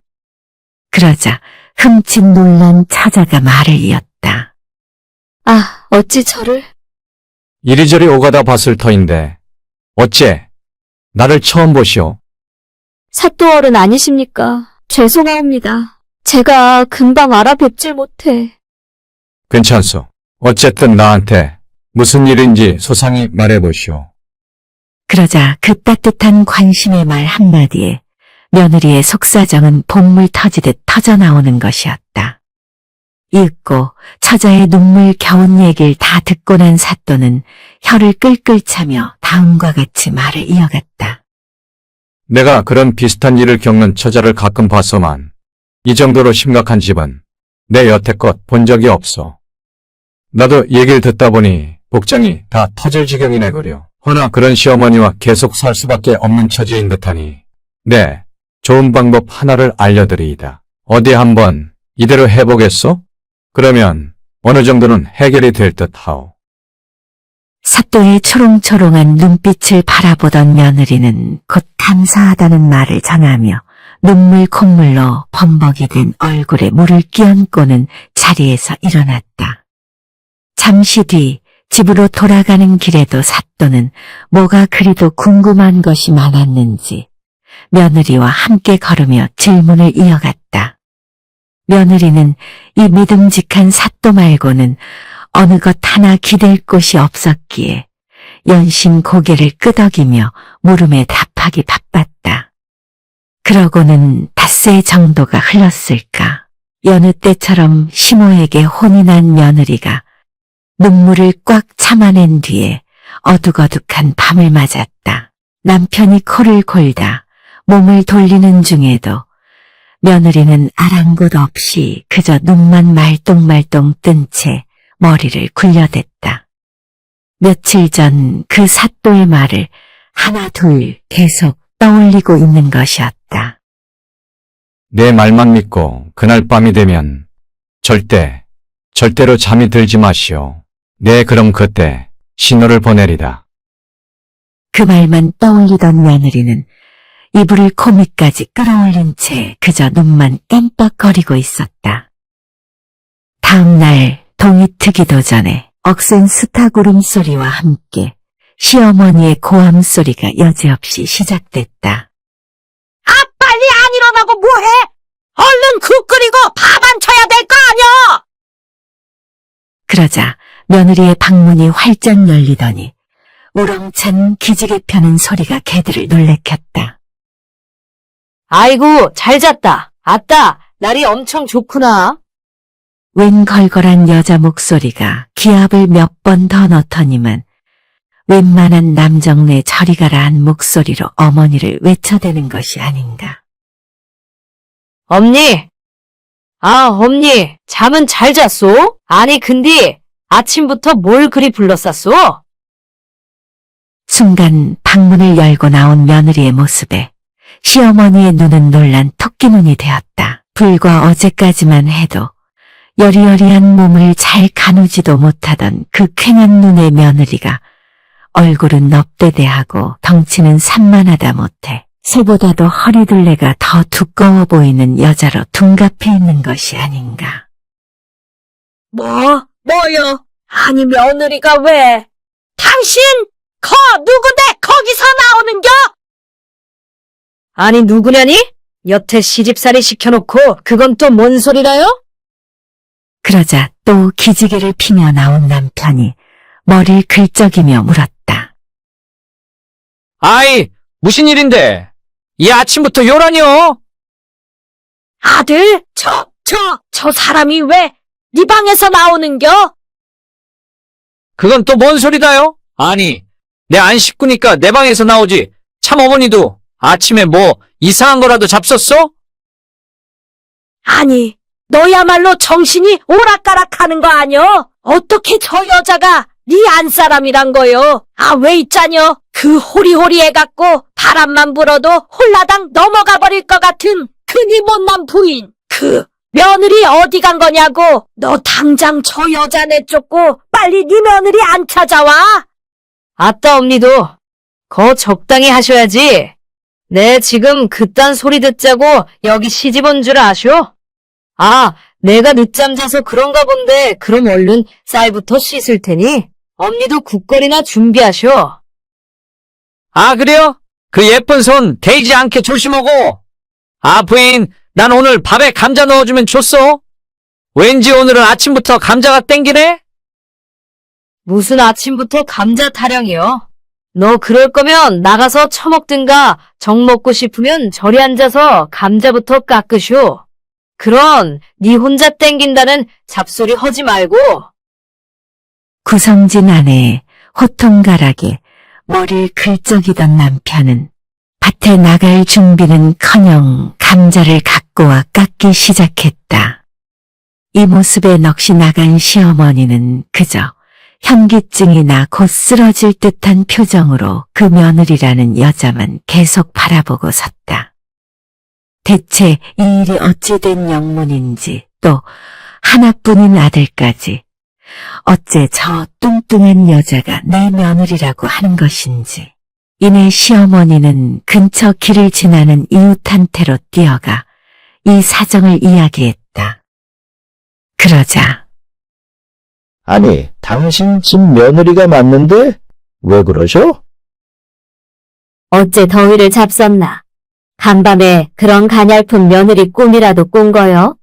그러자 흠칫 놀란 처자가 말을 이었다. 아, 어찌 저를? 이리저리 오가다 봤을 터인데 어째 나를 처음 보시오? 사또어른 아니십니까? 죄송합니다. 제가 금방 알아뵙질 못해. 괜찮소. 어쨌든 나한테 무슨 일인지 소상히 말해보시오. 그러자 그 따뜻한 관심의 말 한마디에 며느리의 속사정은 봇물 터지듯 터져나오는 것이었다. 이윽고 처자의 눈물 겨운 얘기를 다 듣고 난 사또는 혀를 끌끌 차며 다음과 같이 말을 이어갔다. 내가 그런 비슷한 일을 겪는 처자를 가끔 봤소만 이 정도로 심각한 집은 내 여태껏 본 적이 없어. 나도 얘기를 듣다 보니 복장이 다 터질 지경이네 그려. 허나 그런 시어머니와 계속 살 수밖에 없는 처지인 듯하니 네, 좋은 방법 하나를 알려드리이다. 어디 한번 이대로 해보겠소? 그러면 어느 정도는 해결이 될 듯하오. 사또의 초롱초롱한 눈빛을 바라보던 며느리는 곧 감사하다는 말을 전하며 눈물 콧물로 범벅이 된 얼굴에 물을 끼얹고는 자리에서 일어났다. 잠시 뒤 집으로 돌아가는 길에도 사또는 뭐가 그리도 궁금한 것이 많았는지 며느리와 함께 걸으며 질문을 이어갔다. 며느리는 이 믿음직한 사또 말고는 어느 것 하나 기댈 곳이 없었기에 연신 고개를 끄덕이며 물음에 답하기 바빴다. 그러고는 닷새 정도가 흘렀을까. 여느 때처럼 시모에게 혼이 난 며느리가 눈물을 꽉 참아낸 뒤에 어둑어둑한 밤을 맞았다. 남편이 코를 골다 몸을 돌리는 중에도 며느리는 아랑곳 없이 그저 눈만 말똥말똥 뜬 채 머리를 굴려댔다. 며칠 전 그 사또의 말을 하나 둘 계속 떠올리고 있는 것이었다. 내 말만 믿고 그날 밤이 되면 절대로 잠이 들지 마시오. 네, 그럼 그때 신호를 보내리다. 그 말만 떠올리던 며느리는 이불을 코 밑까지 끌어올린 채 그저 눈만 깜빡거리고 있었다. 다음 날 동이 트기도 전에 억센 스타구름 소리와 함께 시어머니의 고함 소리가 여지없이 시작됐다. 아, 빨리 안 일어나고 뭐해? 얼른 국 끓이고 밥 안 쳐야 될 거 아니야? 그러자 며느리의 방문이 활짝 열리더니 우렁찬 기지개 펴는 소리가 개들을 놀래켰다. 아이고, 잘 잤다. 아따, 날이 엄청 좋구나. 웬 걸걸한 여자 목소리가 기압을 몇 번 더 넣더니만 웬만한 남정네 저리 가라한 목소리로 어머니를 외쳐대는 것이 아닌가. 엄니. 아, 엄니, 잠은 잘 잤소? 아니, 근데 아침부터 뭘 그리 불렀었소? 순간 방문을 열고 나온 며느리의 모습에 시어머니의 눈은 놀란 토끼눈이 되었다. 불과 어제까지만 해도 여리여리한 몸을 잘 가누지도 못하던 그 퀭한 눈의 며느리가 얼굴은 넙대대하고 덩치는 산만하다 못해 새보다도 허리둘레가 더 두꺼워 보이는 여자로 둔갑해 있는 것이 아닌가. 뭐요? 아니, 며느리가 왜? 당신, 누군데 거기서 나오는겨? 아니, 누구냐니? 여태 시집살이 시켜놓고 그건 또 뭔 소리라요? 그러자 또 기지개를 피며 나온 남편이 머리를 긁적이며 물었다. 아이, 무슨 일인데? 이 아침부터 요란이요? 아들, 저 사람이 왜 네 방에서 나오는겨? 그건 또 뭔 소리다요? 아니, 내 안 식구니까 내 방에서 나오지. 참 어머니도 아침에 뭐 이상한 거라도 잡섰어? 아니, 너야말로 정신이 오락가락하는 거 아니여? 어떻게 저 여자가 네 안사람이란 거요? 아, 왜 있자녀? 그 호리호리 해갖고 바람만 불어도 홀라당 넘어가 버릴 것 같은 그 네 못난 부인. 그 며느리 어디 간 거냐고? 너 당장 저 여자 내쫓고 빨리 네 며느리 안 찾아와. 아따, 언니도 거 적당히 하셔야지. 네, 지금 그딴 소리 듣자고 여기 시집 온 줄 아쇼? 아, 내가 늦잠 자서 그런가 본데 그럼 얼른 쌀부터 씻을 테니 언니도 국거리나 준비하쇼. 아, 그래요? 그 예쁜 손 데이지 않게 조심하고. 아, 부인, 난 오늘 밥에 감자 넣어주면 좋소. 왠지 오늘은 아침부터 감자가 땡기네? 무슨 아침부터 감자 타령이요? 너 그럴 거면 나가서 처먹든가 정 먹고 싶으면 저리 앉아서 감자부터 깎으쇼. 그런 네 혼자 땡긴다는 잡소리 하지 말고. 구성진 아내의 호통가락에 머리를 긁적이던 남편은 밭에 나갈 준비는커녕 감자를 갖고 와 깎기 시작했다. 이 모습에 넋이 나간 시어머니는 그저 현기증이 나 곧 쓰러질 듯한 표정으로 그 며느리라는 여자만 계속 바라보고 섰다. 대체 이 일이 어찌 된 영문인지 또 하나뿐인 아들까지 어째 저 뚱뚱한 여자가 내 며느리라고 하는 것인지. 이내 시어머니는 근처 길을 지나는 이웃한테로 뛰어가 이 사정을 이야기했다. 그러자 아니, 당신 집 며느리가 맞는데 왜 그러셔? 어째 더위를 잡섰나? 간밤에 그런 가냘픈 며느리 꿈이라도 꾼 거요?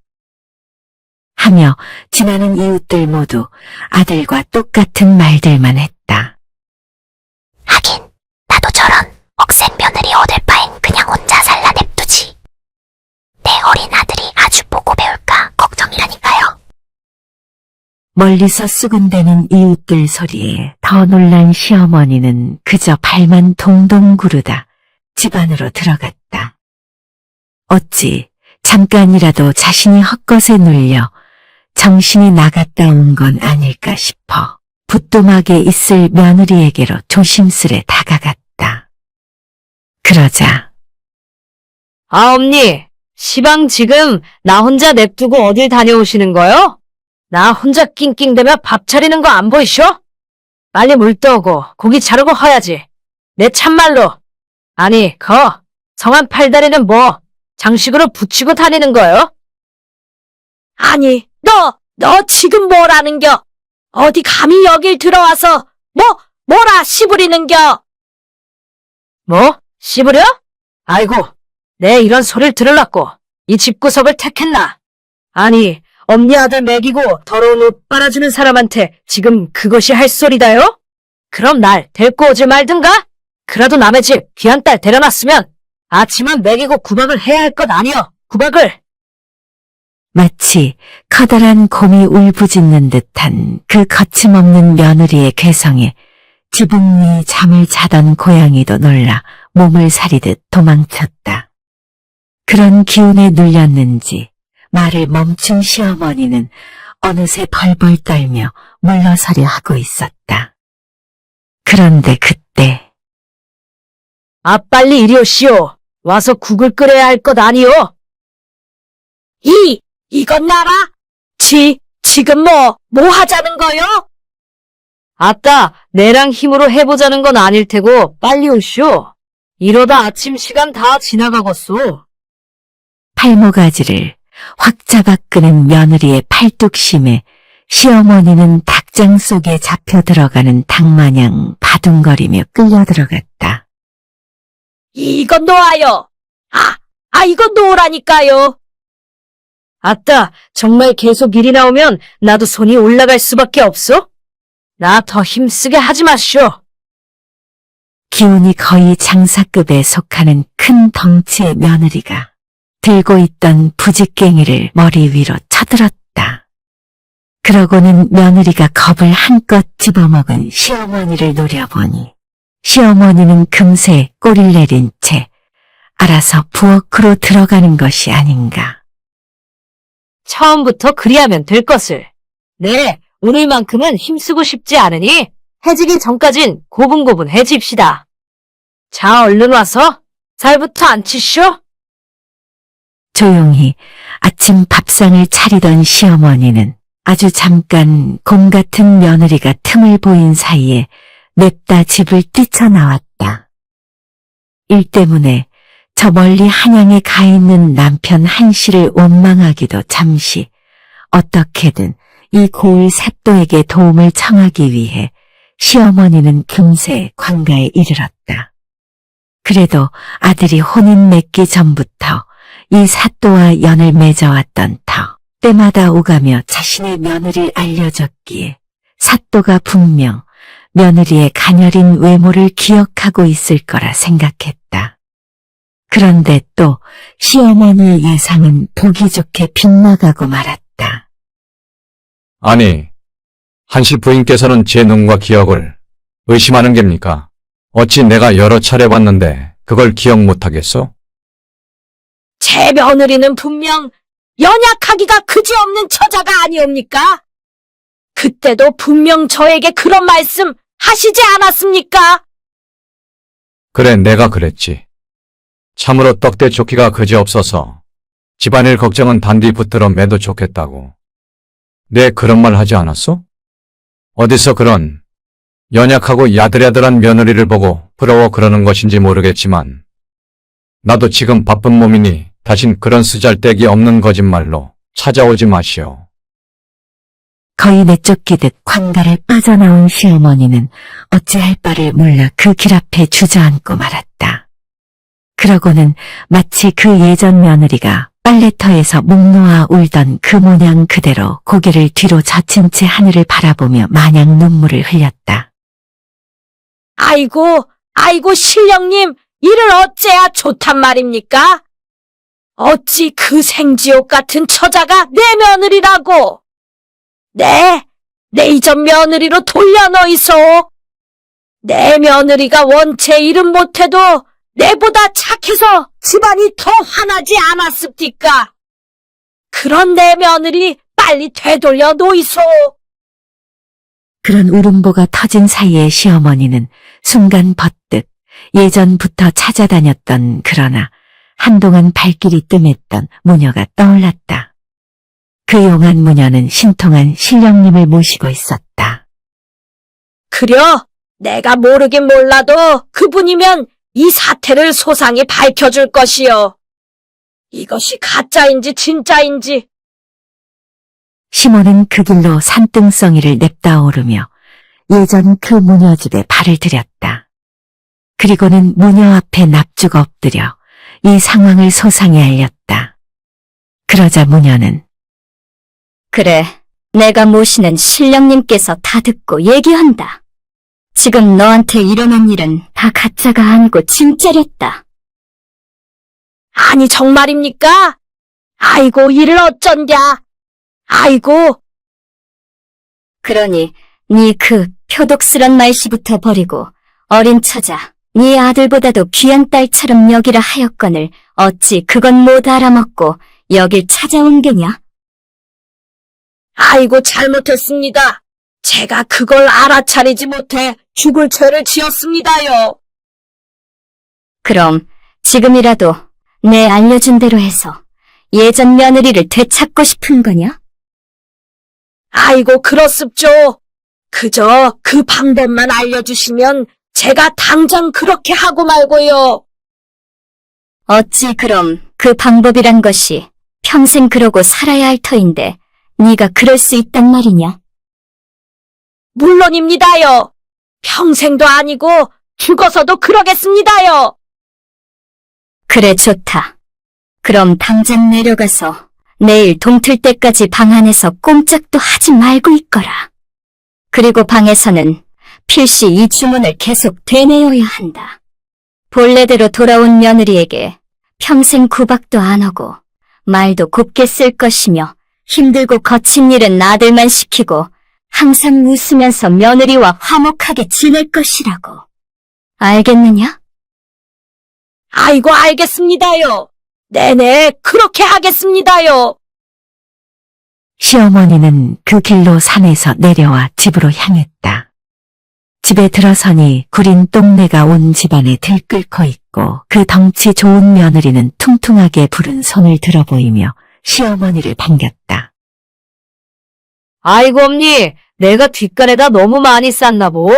하며 지나는 이웃들 모두 아들과 똑같은 말들만 했다. 하긴 나도 저런 억센 며느리 얻을 바엔 그냥 혼자 살라 냅두지. 내 어린 아들이 아주 보고 배울까 걱정이라니까요. 멀리서 수군대는 이웃들 소리에 더 놀란 시어머니는 그저 발만 동동 구르다 집 안으로 들어갔다. 어찌 잠깐이라도 자신이 헛것에 눌려 정신이 나갔다 온 건 아닐까 싶어 부뚜막에 있을 며느리에게로 조심스레 다가갔다. 그러자 아, 엄니, 시방 지금 나 혼자 냅두고 어딜 다녀오시는 거요? 나 혼자 낑낑대며 밥 차리는 거 안 보이쇼? 빨리 물 떠오고 고기 자르고 허야지. 내 참말로. 아니, 성한 팔다리는 뭐 장식으로 붙이고 다니는 거요? 아니, 너 지금 뭐라는겨? 어디 감히 여길 들어와서 뭐라 씨부리는겨? 뭐? 씨부려? 아이고, 내 이런 소리를 들으려고 이 집구석을 택했나? 아니, 엄니 아들 먹이고 더러운 옷 빨아주는 사람한테 지금 그것이 할 소리다요? 그럼 날 데리고 오지 말든가? 그래도 남의 집 귀한 딸 데려놨으면 아침은 먹이고 구박을 해야 할 것 아니여, 구박을. 마치 커다란 곰이 울부짖는 듯한 그 거침없는 며느리의 괴성에 지붕 위에 잠을 자던 고양이도 놀라 몸을 사리듯 도망쳤다. 그런 기운에 눌렸는지 말을 멈춘 시어머니는 어느새 벌벌 떨며 물러서려 하고 있었다. 그런데 그때 아, 빨리 이리 오시오. 와서 국을 끓여야 할 것 아니오? 이건 나라? 지금 뭐 하자는 거요? 아따, 내랑 힘으로 해보자는 건 아닐 테고 빨리 오시오. 이러다 아침 시간 다 지나가겠소. 팔모가지를 확 잡아 끄는 며느리의 팔뚝심에 시어머니는 닭장 속에 잡혀 들어가는 닭마냥 바둥거리며 끌려 들어갔다. 이건 놓아요. 이건 놓으라니까요. 아따, 정말 계속 일이 나오면 나도 손이 올라갈 수밖에 없어? 나 더 힘쓰게 하지 마시오. 기운이 거의 장사급에 속하는 큰 덩치의 며느리가 들고 있던 부직갱이를 머리 위로 쳐들었다. 그러고는 며느리가 겁을 한껏 집어먹은 시어머니를 노려보니 시어머니는 금세 꼬리를 내린 채 알아서 부엌으로 들어가는 것이 아닌가. 처음부터 그리하면 될 것을. 네, 오늘만큼은 힘쓰고 싶지 않으니 해지기 전까진 고분고분해집시다. 자, 얼른 와서 살부터 앉히시오. 조용히 아침 밥상을 차리던 시어머니는 아주 잠깐 곰 같은 며느리가 틈을 보인 사이에 냅다 집을 뛰쳐나왔다. 일 때문에 저 멀리 한양에 가 있는 남편 한씨를 원망하기도 잠시 어떻게든 이 고을 사또에게 도움을 청하기 위해 시어머니는 금세 관가에 이르렀다. 그래도 아들이 혼인 맺기 전부터 이 사또와 연을 맺어왔던 터 때마다 오가며 자신의 며느리를 알려줬기에 사또가 분명 며느리의 가녀린 외모를 기억하고 있을 거라 생각했다. 그런데 또 시어머니의 예상은 보기 좋게 빗나가고 말았다. 아니, 한씨 부인께서는 제 눈과 기억을 의심하는 겁니까? 어찌 내가 여러 차례 봤는데 그걸 기억 못하겠소? 제 며느리는 분명 연약하기가 그지없는 처자가 아니옵니까? 그때도 분명 저에게 그런 말씀 하시지 않았습니까? 그래, 내가 그랬지. 참으로 떡대 좋기가 그지없어서 집안일 걱정은 단디 붙들어 매도 좋겠다고. 내 그런 말 하지 않았어? 어디서 그런 연약하고 야들야들한 며느리를 보고 부러워 그러는 것인지 모르겠지만 나도 지금 바쁜 몸이니 다신 그런 쓰잘데기 없는 거짓말로 찾아오지 마시오. 거의 내쫓기듯 관가를 빠져나온 시어머니는 어찌할 바를 몰라 그 길 앞에 주저앉고 말았다. 그러고는 마치 그 예전 며느리가 빨래터에서 목 놓아 울던 그 모양 그대로 고개를 뒤로 젖힌 채 하늘을 바라보며 마냥 눈물을 흘렸다. 아이고 신령님, 이를 어째야 좋단 말입니까? 어찌 그 생지옥 같은 처자가 내 며느리라고? 네, 내 이전 며느리로 돌려놓이소. 내 며느리가 원체 일은 못해도 내보다 착해서 집안이 더 화나지 않았습니까? 그런 내 며느리 빨리 되돌려 놓이소. 그런 울음보가 터진 사이에 시어머니는 순간 버뜩 예전부터 찾아다녔던 그러나 한동안 발길이 뜸했던 무녀가 떠올랐다. 그 용한 무녀는 신통한 신령님을 모시고 있었다. 그려, 내가 모르긴 몰라도 그분이면 이 사태를 소상히 밝혀줄 것이요. 이것이 가짜인지 진짜인지. 시몬은 그 길로 산등성이를 냅다 오르며 예전 그 무녀 집에 발을 들였다. 그리고는 무녀 앞에 납주가 엎드려 이 상황을 소상히 알렸다. 그러자 무녀는 그래, 내가 모시는 신령님께서 다 듣고 얘기한다. 지금 너한테 일어난 일은 다 가짜가 아니고 진짜랬다. 아니 정말입니까? 아이고 이를 어쩐랴. 아이고. 그러니 네 그 표독스런 말씨부터 버리고 어린 처자, 네 아들보다도 귀한 딸처럼 여기라 하였거늘 어찌 그건 못 알아먹고 여길 찾아온 게냐? 아이고 잘못했습니다. 제가 그걸 알아차리지 못해 죽을 죄를 지었습니다요. 그럼 지금이라도 내 알려준 대로 해서 예전 며느리를 되찾고 싶은 거냐? 아이고 그렇습죠. 그저 그 방법만 알려주시면 제가 당장 그렇게 하고 말고요. 어찌 그럼 그 방법이란 것이 평생 그러고 살아야 할 터인데 네가 그럴 수 있단 말이냐? 물론입니다요. 평생도 아니고 죽어서도 그러겠습니다요. 그래 좋다. 그럼 당장 내려가서 내일 동틀 때까지 방 안에서 꼼짝도 하지 말고 있거라. 그리고 방에서는 필시 이 주문을 계속 되뇌어야 한다. 본래대로 돌아온 며느리에게 평생 구박도 안 하고 말도 곱게 쓸 것이며 힘들고 거친 일은 아들만 시키고 항상 웃으면서 며느리와 화목하게 지낼 것이라고. 알겠느냐? 아이고 알겠습니다요. 네네 그렇게 하겠습니다요. 시어머니는 그 길로 산에서 내려와 집으로 향했다. 집에 들어서니 구린 똥내가 온 집안에 들끓고 있고 그 덩치 좋은 며느리는 퉁퉁하게 부른 손을 들어 보이며 시어머니를 반겼다. 아이고 엄니, 내가 뒷간에다 너무 많이 쌌나 보.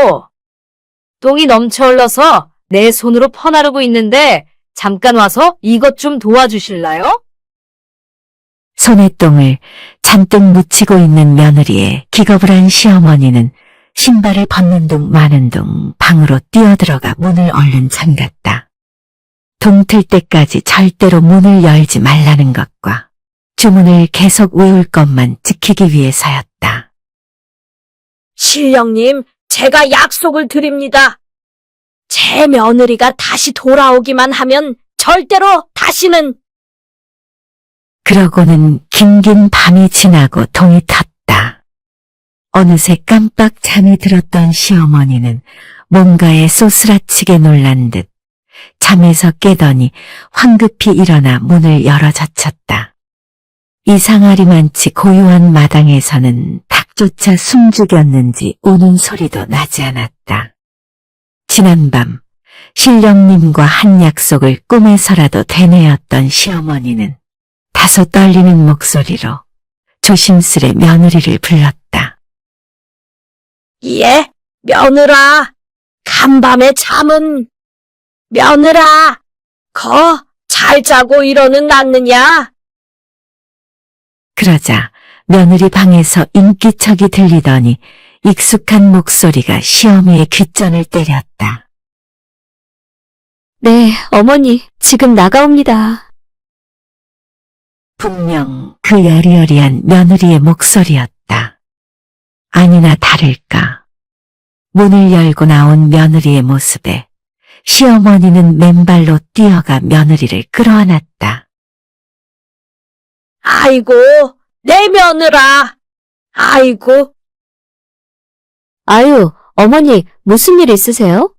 똥이 넘쳐 흘러서 내 손으로 퍼나르고 있는데 잠깐 와서 이것 좀 도와주실라요? 손에 똥을 잔뜩 묻히고 있는 며느리에 기겁을 한 시어머니는 신발을 벗는 둥 마는 둥 방으로 뛰어들어가 문을 얼른 잠갔다. 동틀 때까지 절대로 문을 열지 말라는 것과 주문을 계속 외울 것만 지키기 위해서였다. 신령님, 제가 약속을 드립니다. 제 며느리가 다시 돌아오기만 하면 절대로 다시는. 그러고는 긴긴 밤이 지나고 동이 텄다. 어느새 깜빡 잠이 들었던 시어머니는 뭔가에 쏘스라치게 놀란 듯 잠에서 깨더니 황급히 일어나 문을 열어 젖혔다. 이상하리만치 고요한 마당에서는 닭조차 숨죽였는지 우는 소리도 나지 않았다. 지난밤 신령님과 한 약속을 꿈에서라도 되뇌었던 시어머니는 다소 떨리는 목소리로 조심스레 며느리를 불렀다. 예, 며느라. 간밤에 잠은. 며느라. 잘 자고 일어는 났느냐? 그러자 며느리 방에서 인기척이 들리더니 익숙한 목소리가 시어미의 귓전을 때렸다. 네, 어머니, 지금 나가옵니다. 분명 그 여리여리한 며느리의 목소리였다. 아니나 다를까. 문을 열고 나온 며느리의 모습에 시어머니는 맨발로 뛰어가 며느리를 끌어안았다. 아이고, 내 며느라. 아이고, 아유, 어머니, 무슨 일 있으세요?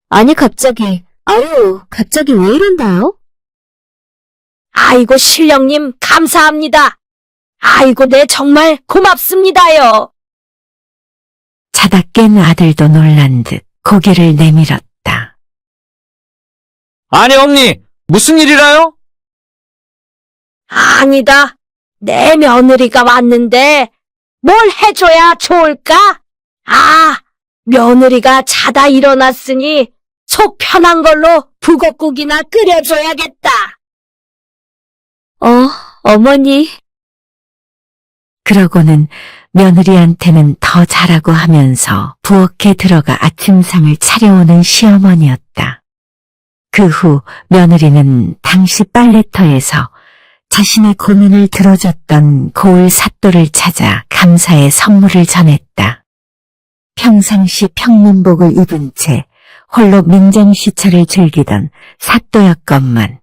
아니, 갑자기 왜 이런다요? 아이고, 신령님, 감사합니다. 아이고, 네, 정말 고맙습니다요. 자다 깬 아들도 놀란 듯 고개를 내밀었다. 아니, 엄니, 무슨 일이라요? 아니다. 내 며느리가 왔는데 뭘 해줘야 좋을까? 아, 며느리가 자다 일어났으니 속 편한 걸로 북엇국이나 끓여줘야겠다. 어머니. 그러고는 며느리한테는 더 자라고 하면서 부엌에 들어가 아침상을 차려오는 시어머니였다. 그 후 며느리는 당시 빨래터에서 자신의 고민을 들어줬던 고을 사또를 찾아 감사의 선물을 전했다. 평상시 평민복을 입은 채 홀로 민정시철을 즐기던 사또였건만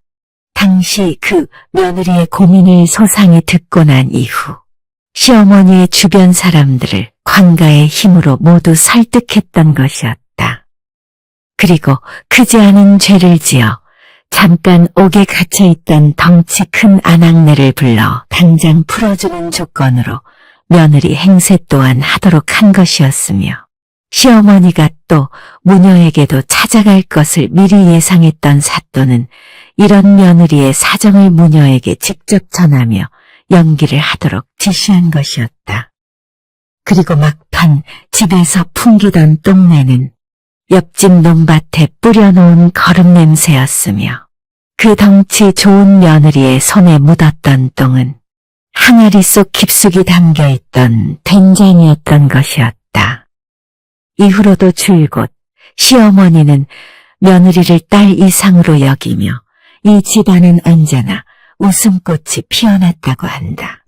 당시 그 며느리의 고민을 소상히 듣고 난 이후 시어머니의 주변 사람들을 관가의 힘으로 모두 설득했던 것이었다. 그리고 크지 않은 죄를 지어 잠깐 옥에 갇혀있던 덩치 큰 아낙네를 불러 당장 풀어주는 조건으로 며느리 행세 또한 하도록 한 것이었으며 시어머니가 또 무녀에게도 찾아갈 것을 미리 예상했던 사또는 이런 며느리의 사정을 무녀에게 직접 전하며 연기를 하도록 지시한 것이었다. 그리고 막판 집에서 풍기던 똥내는 옆집 논밭에 뿌려놓은 거름 냄새였으며 그 덩치 좋은 며느리의 손에 묻었던 똥은 항아리 속 깊숙이 담겨있던 된장이었던 것이었다. 이후로도 줄곧 시어머니는 며느리를 딸 이상으로 여기며 이 집안은 언제나 웃음꽃이 피어났다고 한다.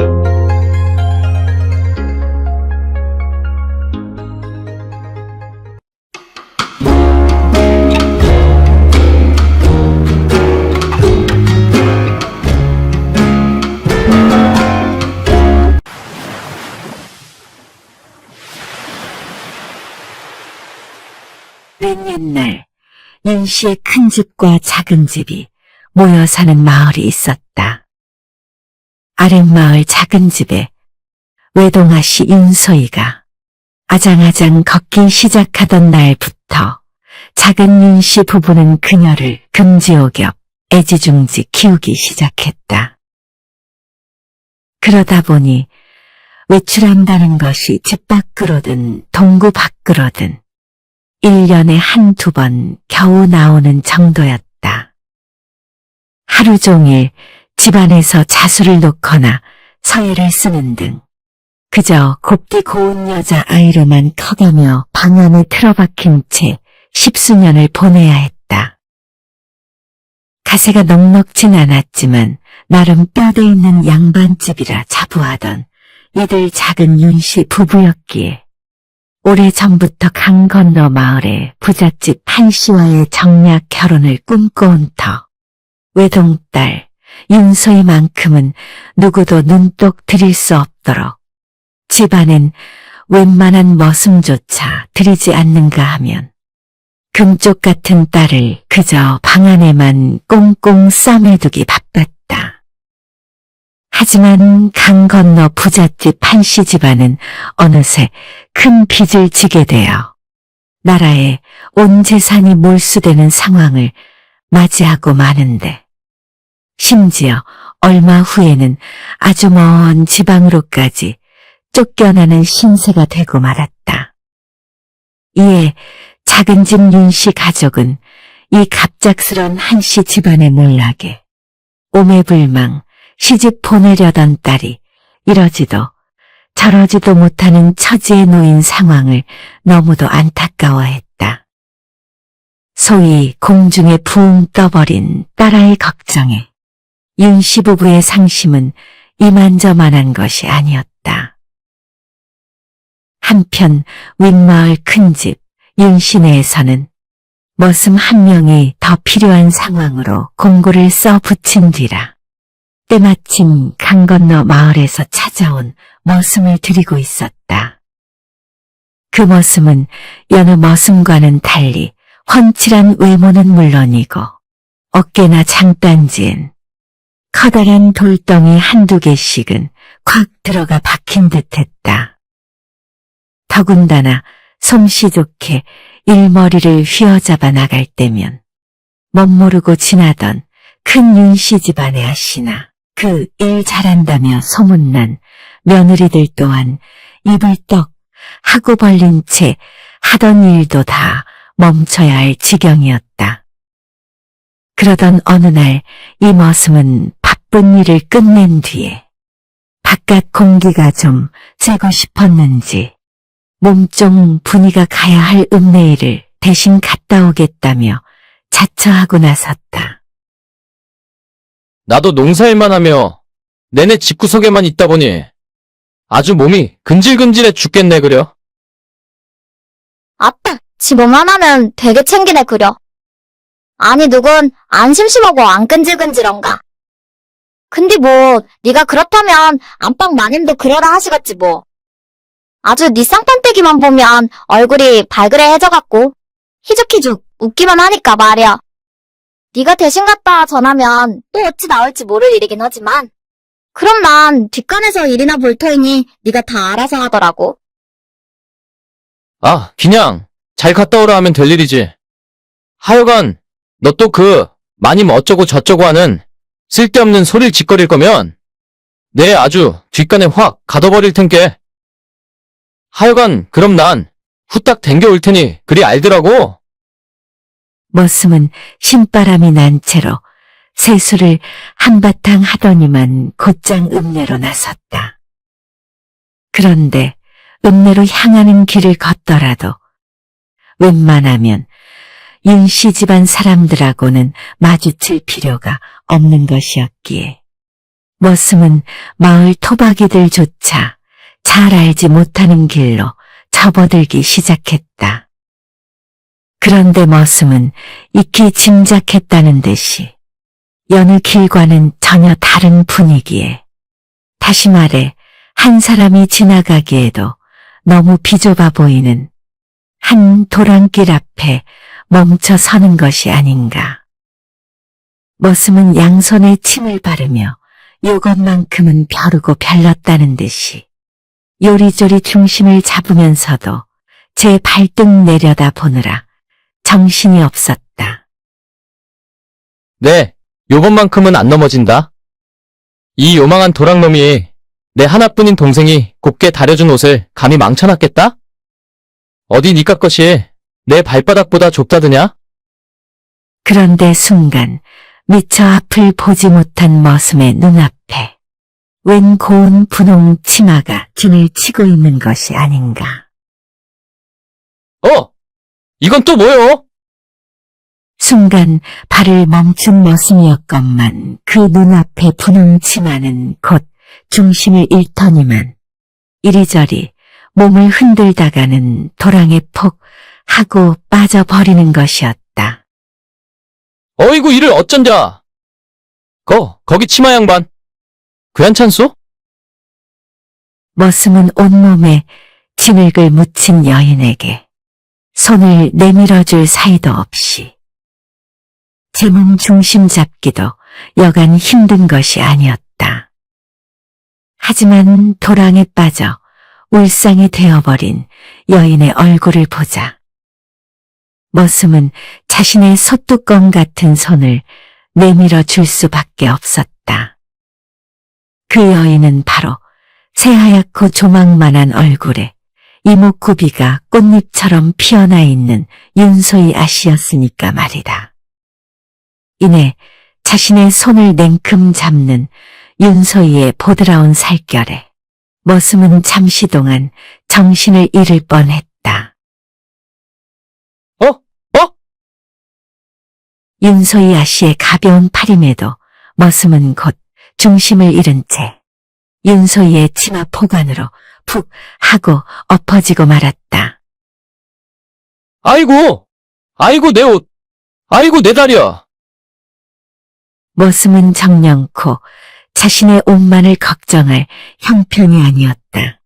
오랜 옛날 윤씨의 큰 집과 작은 집이 모여 사는 마을이 있었다. 아랫마을 작은 집에 외동아씨 윤소희가 아장아장 걷기 시작하던 날부터 작은 윤씨 부부는 그녀를 금지옥엽 애지중지 키우기 시작했다. 그러다 보니 외출한다는 것이 집 밖으로든 동구 밖으로든 1년에 한두 번 겨우 나오는 정도였다. 하루 종일 집안에서 자수를 놓거나 서예를 쓰는 등 그저 곱디 고운 여자아이로만 커가며 방 안에 틀어박힌 채 10수년을 보내야 했다. 가세가 넉넉진 않았지만 나름 뼈대 있는 양반집이라 자부하던 이들 작은 윤씨 부부였기에 오래전부터 강 건너 마을의 부잣집 한씨와의 정략 결혼을 꿈꿔온 터 외동딸 윤소희만큼은 누구도 눈독 들일 수 없도록 집안엔 웬만한 머슴조차 들이지 않는가 하면 금쪽 같은 딸을 그저 방 안에만 꽁꽁 싸매두기 바빴다. 하지만 강 건너 부잣집 한씨 집안은 어느새 큰 빚을 지게 되어 나라에 온 재산이 몰수되는 상황을 맞이하고 마는데 심지어 얼마 후에는 아주 먼 지방으로까지 쫓겨나는 신세가 되고 말았다. 이에 작은 집 윤씨 가족은 이 갑작스런 한씨 집안의 몰락에 오매불망 시집 보내려던 딸이 이러지도 저러지도 못하는 처지에 놓인 상황을 너무도 안타까워했다. 소위 공중에 붕 떠버린 딸아이 걱정에 윤씨 부부의 상심은 이만저만한 것이 아니었다. 한편 윗마을 큰집 윤씨 내에서는 머슴 한 명이 더 필요한 상황으로 공고를 써 붙인 뒤라 때마침 강 건너 마을에서 찾아온 머슴을 들이고 있었다. 그 모습은 여느 머슴과는 달리 훤칠한 외모는 물론이고 어깨나 장단지엔 커다란 돌덩이 한두 개씩은 콱 들어가 박힌 듯했다. 더군다나 솜씨 좋게 일머리를 휘어잡아 나갈 때면 멋모르고 지나던 큰 윤씨 집안의 아씨나 그 일 잘한다며 소문난 며느리들 또한 입을 떡 하고 벌린 채 하던 일도 다 멈춰야 할 지경이었다. 그러던 어느 날 이 머슴은 바쁜 일을 끝낸 뒤에 바깥 공기가 좀 쐬고 싶었는지 몸종 분이가 가야 할 읍내일을 대신 갔다 오겠다며 자처하고 나섰다. 나도 농사일만 하며 내내 집구석에만 있다 보니 아주 몸이 근질근질해 죽겠네 그려. 아따, 지 몸만 하면 되게 챙기네 그려. 아니 누군 안 심심하고 안 끈질끈질한가? 근데 뭐 네가 그렇다면 안방 마님도 그러라 하시겠지 뭐. 아주 네 쌍판떼기만 보면 얼굴이 발그레해져갖고 희죽희죽 웃기만 하니까 말이야. 네가 대신 갔다 전하면 또 어찌 나올지 모를 일이긴 하지만 그럼 난 뒷간에서 일이나 볼 터이니 네가 다 알아서 하더라고. 아, 그냥 잘 갔다 오라 하면 될 일이지. 하여간 너 또 그 마님 어쩌고 저쩌고 하는 쓸데없는 소리를 짓거릴 거면 내 아주 뒷간에 확 가둬버릴 텐께. 하여간 그럼 난 후딱 댕겨올 테니 그리 알더라고. 머슴은 신바람이 난 채로 세수를 한바탕 하더니만 곧장 읍내로 나섰다. 그런데 읍내로 향하는 길을 걷더라도 웬만하면 윤씨 집안 사람들하고는 마주칠 필요가 없는 것이었기에 머슴은 마을 토박이들조차 잘 알지 못하는 길로 접어들기 시작했다. 그런데 머슴은 익히 짐작했다는 듯이 여느 길과는 전혀 다른 분위기에, 다시 말해 한 사람이 지나가기에도 너무 비좁아 보이는 한 도랑길 앞에 멈춰 서는 것이 아닌가. 머슴은 양손에 침을 바르며 요것만큼은 벼르고 별렀다는 듯이 요리조리 중심을 잡으면서도 제 발등 내려다 보느라 정신이 없었다. 네, 요번만큼은 안 넘어진다. 이 요망한 도랑놈이 내 하나뿐인 동생이 곱게 다려준 옷을 감히 망쳐놨겠다? 어디 니까 것이 내 발바닥보다 좁다드냐? 그런데 순간 미처 앞을 보지 못한 머슴의 눈앞에 웬 고운 분홍 치마가 진을 치고 있는 것이 아닌가. 이건 또 뭐요? 순간 발을 멈춘 머슴이었건만 그 눈앞의 분홍 치마는 곧 중심을 잃더니만 이리저리 몸을 흔들다가는 도랑에 폭 하고 빠져버리는 것이었다. 어이구 이를 어쩐자. 거기 치마 양반. 괜찮소? 머슴은 온몸에 진흙을 묻힌 여인에게 손을 내밀어줄 사이도 없이 제 몸 중심 잡기도 여간 힘든 것이 아니었다. 하지만 도랑에 빠져 울상이 되어버린 여인의 얼굴을 보자 머슴은 자신의 솥뚜껑 같은 손을 내밀어 줄 수밖에 없었다. 그 여인은 바로 새하얗고 조망만한 얼굴에 이목구비가 꽃잎처럼 피어나 있는 윤소희 아씨였으니까 말이다. 이내 자신의 손을 냉큼 잡는 윤소희의 보드라운 살결에 머슴은 잠시 동안 정신을 잃을 뻔했다. 윤소희 아씨의 가벼운 팔임에도 머슴은 곧 중심을 잃은 채 윤소희의 치마 포관으로 푹 하고 엎어지고 말았다. 아이고 내 옷. 아이고 내 다리야. 머슴은 정령코 자신의 옷만을 걱정할 형편이 아니었다.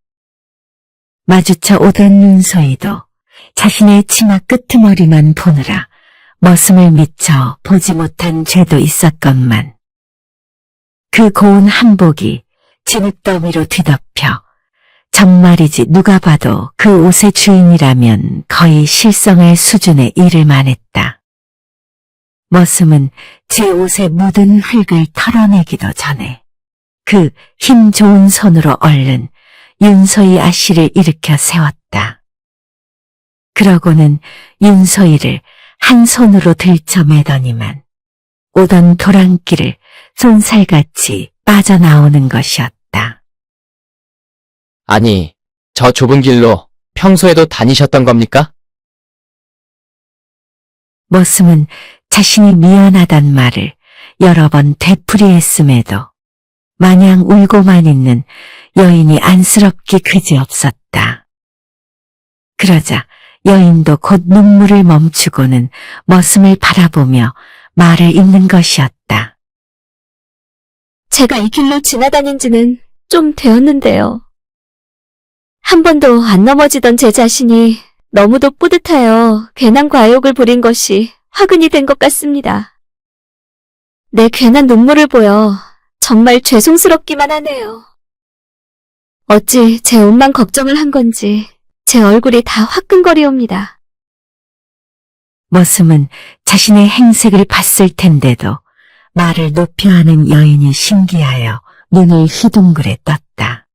마주쳐 오던 윤서이도 자신의 치마 끄트머리만 보느라 머슴을 미처 보지 못한 죄도 있었건만 그 고운 한복이 진흙더미로 뒤덮여 정말이지 누가 봐도 그 옷의 주인이라면 거의 실성할 수준의 일을 만했다. 머슴은 제 옷에 묻은 흙을 털어내기도 전에 그 힘 좋은 손으로 얼른 윤서이 아씨를 일으켜 세웠다. 그러고는 윤서이를 한 손으로 들쳐매더니만 오던 도랑길을 손살같이 빠져나오는 것이었다. 아니, 저 좁은 길로 평소에도 다니셨던 겁니까? 머슴은 자신이 미안하단 말을 여러 번 되풀이했음에도 마냥 울고만 있는 여인이 안쓰럽기 그지없었다. 그러자 여인도 곧 눈물을 멈추고는 머슴을 바라보며 말을 잇는 것이었다. 제가 이 길로 지나다닌 지는 좀 되었는데요. 한 번도 안 넘어지던 제 자신이 너무도 뿌듯하여 괜한 과욕을 부린 것이 화근이 된 것 같습니다. 내 괜한 눈물을 보여 정말 죄송스럽기만 하네요. 어찌 제 옷만 걱정을 한 건지 제 얼굴이 다 화끈거리옵니다. 머슴은 자신의 행색을 봤을 텐데도 말을 높여 하는 여인이 신기하여 눈을 휘둥그레 떴다.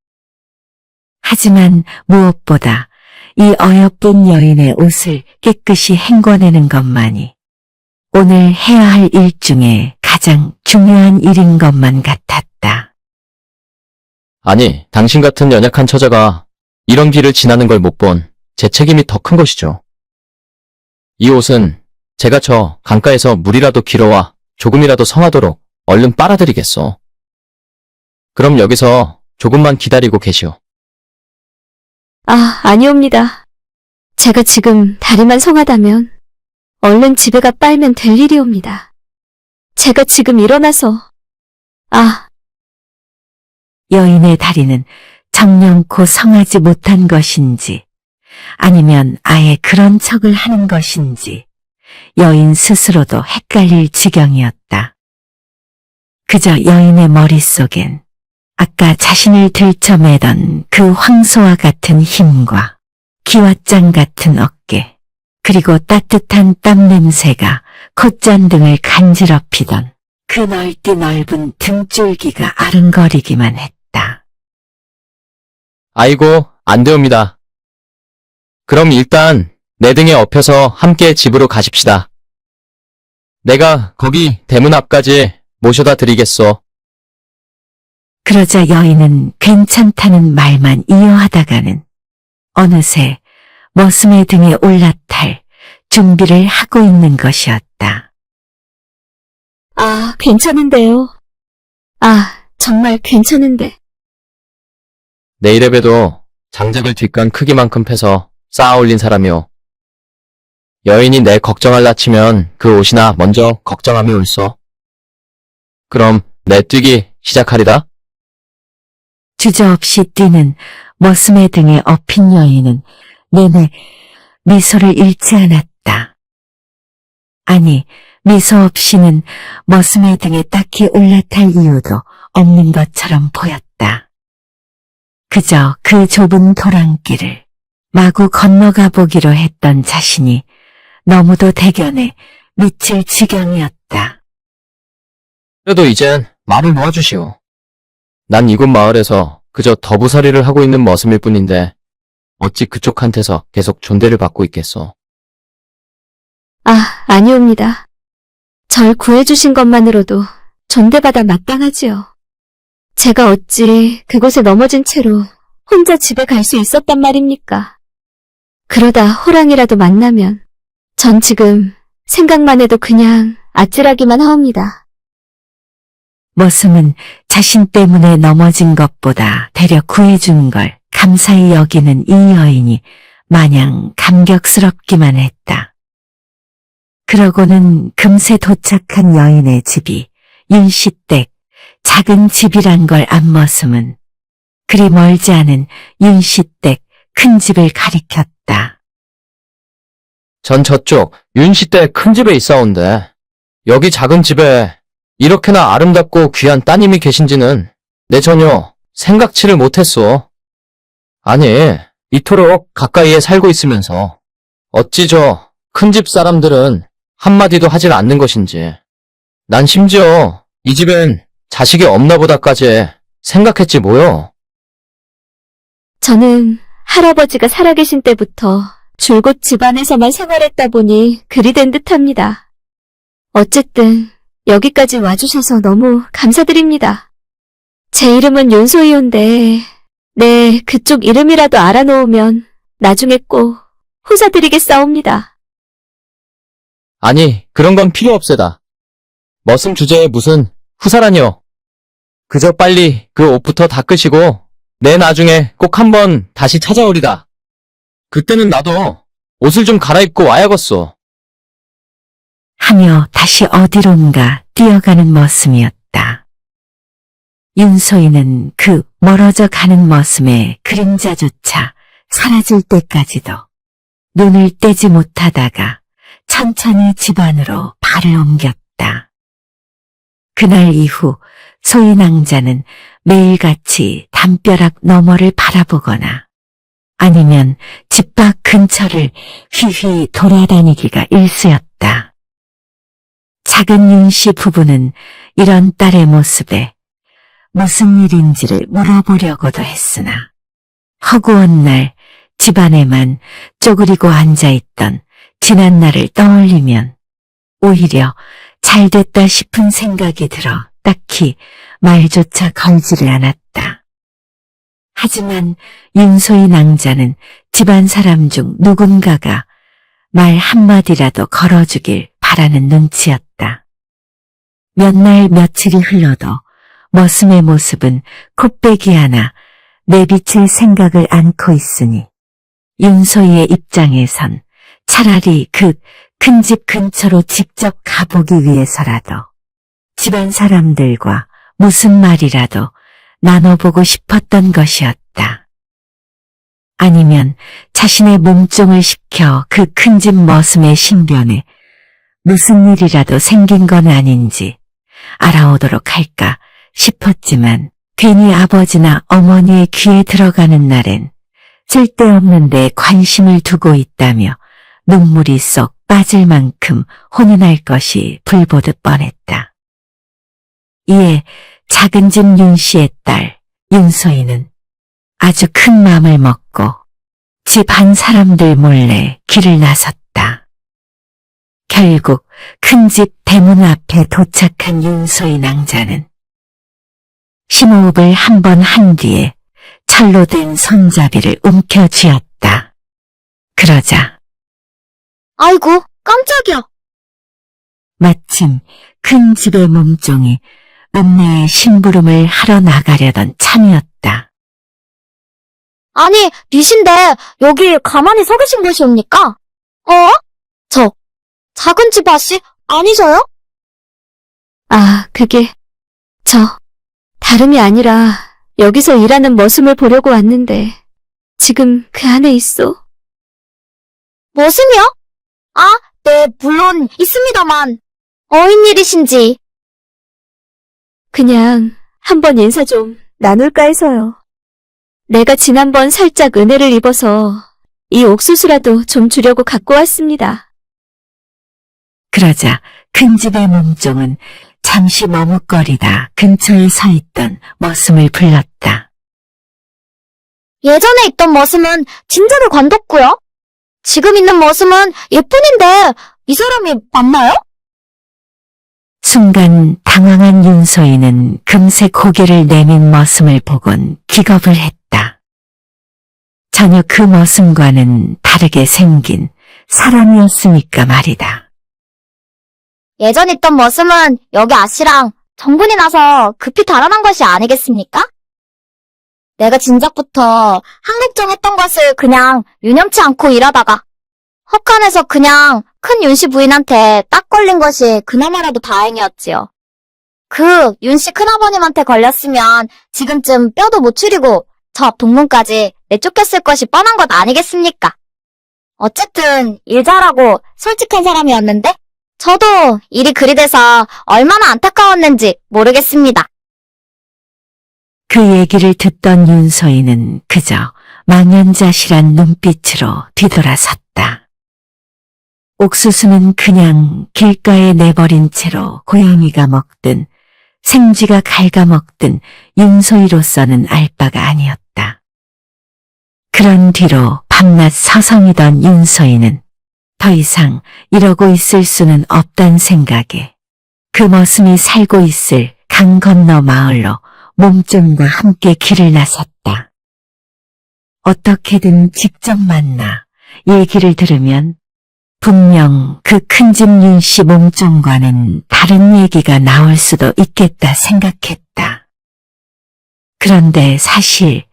하지만 무엇보다 이 어여쁜 여인의 옷을 깨끗이 헹궈내는 것만이 오늘 해야 할 일 중에 가장 중요한 일인 것만 같았다. 아니, 당신 같은 연약한 처자가 이런 길을 지나는 걸 못 본 제 책임이 더 큰 것이죠. 이 옷은 제가 저 강가에서 물이라도 길어와 조금이라도 성하도록 얼른 빨아들이겠소. 그럼 여기서 조금만 기다리고 계시오. 아니옵니다. 제가 지금 다리만 성하다면 얼른 집에 가 빨면 될 일이옵니다. 제가 지금 일어나서 여인의 다리는 정령코 성하지 못한 것인지 아니면 아예 그런 척을 하는 것인지 여인 스스로도 헷갈릴 지경이었다. 그저 여인의 머릿속엔 아까 자신을 들쳐매던 그 황소와 같은 힘과 기왓장 같은 어깨 그리고 따뜻한 땀 냄새가 콧잔등을 간지럽히던 그 넓디 넓은 등줄기가 아른거리기만 했다. 아이고, 안 되옵니다. 그럼 일단 내 등에 업혀서 함께 집으로 가십시다. 내가 거기 대문 앞까지 모셔다 드리겠소. 그러자 여인은 괜찮다는 말만 이어하다가는 어느새 머슴의 등에 올라탈 준비를 하고 있는 것이었다. 괜찮은데요. 정말 괜찮은데. 내 이래 봬도 장작을 뒷간 크기만큼 패서 쌓아 올린 사람이오. 여인이 내 걱정할라 치면 그 옷이나 먼저 걱정하며 울소. 그럼 내 뛰기 시작하리다. 주저없이 뛰는 머슴의 등에 업힌 여인은 내내 미소를 잃지 않았다. 아니, 미소 없이는 머슴의 등에 딱히 올라탈 이유도 없는 것처럼 보였다. 그저 그 좁은 도랑길을 마구 건너가 보기로 했던 자신이 너무도 대견해 미칠 지경이었다. 그래도 이젠 말을 놓아주시오. 난 이곳 마을에서 그저 더부살이를 하고 있는 머슴일 뿐인데 어찌 그쪽한테서 계속 존대를 받고 있겠소. 아니옵니다. 절 구해주신 것만으로도 존대받아 마땅하지요. 제가 어찌 그곳에 넘어진 채로 혼자 집에 갈 수 있었단 말입니까? 그러다 호랑이라도 만나면 전 지금 생각만 해도 그냥 아찔하기만 하옵니다. 머슴은 자신 때문에 넘어진 것보다 되려 구해준 걸 감사히 여기는 이 여인이 마냥 감격스럽기만 했다. 그러고는 금세 도착한 여인의 집이 윤씨댁 작은 집이란 걸 안 머슴은 그리 멀지 않은 윤씨댁 큰 집을 가리켰다. 전 저쪽 윤씨 댁 큰 집에 있사온데 여기 작은 집에 이렇게나 아름답고 귀한 따님이 계신지는 내 전혀 생각치를 못했소. 아니, 이토록 가까이에 살고 있으면서 어찌 저 큰 집 사람들은 한마디도 하질 않는 것인지. 난 심지어 이 집엔 자식이 없나 보다까지 생각했지 뭐요. 저는 할아버지가 살아계신 때부터 줄곧 집안에서만 생활했다 보니 그리 된 듯합니다. 어쨌든 여기까지 와주셔서 너무 감사드립니다. 제 이름은 윤소희인데 네, 그쪽 이름이라도 알아놓으면 나중에 꼭 후사드리겠사옵니다. 아니, 그런 건 필요 없세다. 머슴 주제에 무슨 후사라뇨. 그저 빨리 그 옷부터 닦으시고 내 나중에 꼭 한번 다시 찾아오리다. 그때는 나도 옷을 좀 갈아입고 와야겠소. 하며 다시 어디론가 뛰어가는 머슴이었다. 윤소희는 그 멀어져 가는 머슴의 그림자조차 사라질 때까지도 눈을 떼지 못하다가 천천히 집 안으로 발을 옮겼다. 그날 이후 소희 낭자는 매일같이 담벼락 너머를 바라보거나 아니면 집 밖 근처를 휘휘 돌아다니기가 일쑤였다. 작은 윤씨 부부는 이런 딸의 모습에 무슨 일인지를 물어보려고도 했으나 허구한 날 집안에만 쪼그리고 앉아있던 지난 날을 떠올리면 오히려 잘됐다 싶은 생각이 들어 딱히 말조차 걸지를 않았다. 하지만 윤소희 낭자는 집안 사람 중 누군가가 말 한마디라도 걸어주길 바라는 눈치였다. 몇 날 며칠이 흘러도 머슴의 모습은 콧배기 하나 내비칠 생각을 않고 있으니 윤소희의 입장에선 차라리 그 큰 집 근처로 직접 가보기 위해서라도 집안 사람들과 무슨 말이라도 나눠보고 싶었던 것이었다. 아니면 자신의 몸종을 시켜 그 큰 집 머슴의 신변에 무슨 일이라도 생긴 건 아닌지 알아오도록 할까 싶었지만 괜히 아버지나 어머니의 귀에 들어가는 날엔 쓸데없는 데 관심을 두고 있다며 눈물이 쏙 빠질 만큼 혼이 날 것이 불보듯 뻔했다. 이에 작은 집 윤씨의 딸 윤소희는 아주 큰 맘을 먹고 집 안 사람들 몰래 길을 나섰다. 결국 큰 집 대문 앞에 도착한 윤소희 낭자는 심호흡을 한 번 한 뒤에 철로 된 손잡이를 움켜쥐었다. 그러자 아이고, 깜짝이야. 마침 큰 집의 몸종이 읍내에 심부름을 하러 나가려던 참이었다. 아니, 빚인데 여기 가만히 서 계신 것이옵니까? 저 작은 집 아씨 아니셔요? 아, 그게 다름이 아니라 여기서 일하는 머슴을 보려고 왔는데 지금 그 안에 있어. 머슴이요? 아, 네, 물론 있습니다만 어인 일이신지. 그냥 한번 인사 좀 나눌까 해서요. 내가 지난번 살짝 은혜를 입어서 이 옥수수라도 좀 주려고 갖고 왔습니다. 그러자 큰 집의 몸종은 잠시 머뭇거리다 근처에 서 있던 머슴을 불렀다. 예전에 있던 머슴은 진작에 관뒀고요. 지금 있는 머슴은 예쁜인데 이 사람이 맞나요? 순간 당황한 윤소희는 금세 고개를 내민 머슴을 보곤 기겁을 했다. 전혀 그 머슴과는 다르게 생긴 사람이었으니까 말이다. 예전 있던 머슴은 여기 아씨랑 정분이 나서 급히 달아난 것이 아니겠습니까? 내가 진작부터 항복정했던 것을 그냥 유념치 않고 일하다가 헛간에서 그냥 큰 윤씨 부인한테 딱 걸린 것이 그나마라도 다행이었지요. 그 윤씨 큰아버님한테 걸렸으면 지금쯤 뼈도 못 추리고 저 동문까지 내쫓겼을 것이 뻔한 것 아니겠습니까? 어쨌든 일 잘하고 솔직한 사람이었는데 저도 일이 그리 돼서 얼마나 안타까웠는지 모르겠습니다. 그 얘기를 듣던 윤서인은 그저 망연자실한 눈빛으로 뒤돌아섰다. 옥수수는 그냥 길가에 내버린 채로 고양이가 먹든 생쥐가 갉아먹든 윤소희로서는 알 바가 아니었다. 그런 뒤로 밤낮 서성이던 윤서희는 더 이상 이러고 있을 수는 없단 생각에 그 머슴이 살고 있을 강 건너 마을로 몸종과 함께 길을 나섰다. 어떻게든 직접 만나 얘기를 들으면 분명 그 큰 집 윤씨 몸종과는 다른 얘기가 나올 수도 있겠다 생각했다. 그런데 사실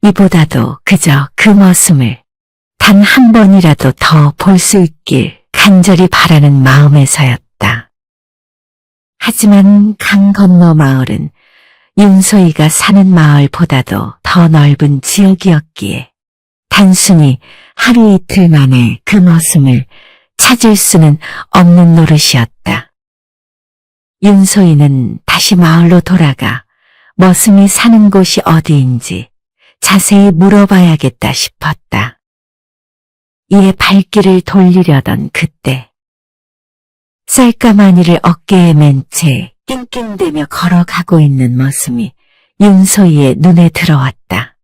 이보다도 그저 그 머슴을 단 한 번이라도 더 볼 수 있길 간절히 바라는 마음에서였다. 하지만 강 건너 마을은 윤소희가 사는 마을보다도 더 넓은 지역이었기에 단순히 하루 이틀 만에 그 머슴을 찾을 수는 없는 노릇이었다. 윤소희는 다시 마을로 돌아가 머슴이 사는 곳이 어디인지 자세히 물어봐야겠다 싶었다. 이에 발길을 돌리려던 그때 쌀가마니를 어깨에 맨 채 낑낑대며 걸어가고 있는 머슴이 윤소희의 눈에 들어왔다.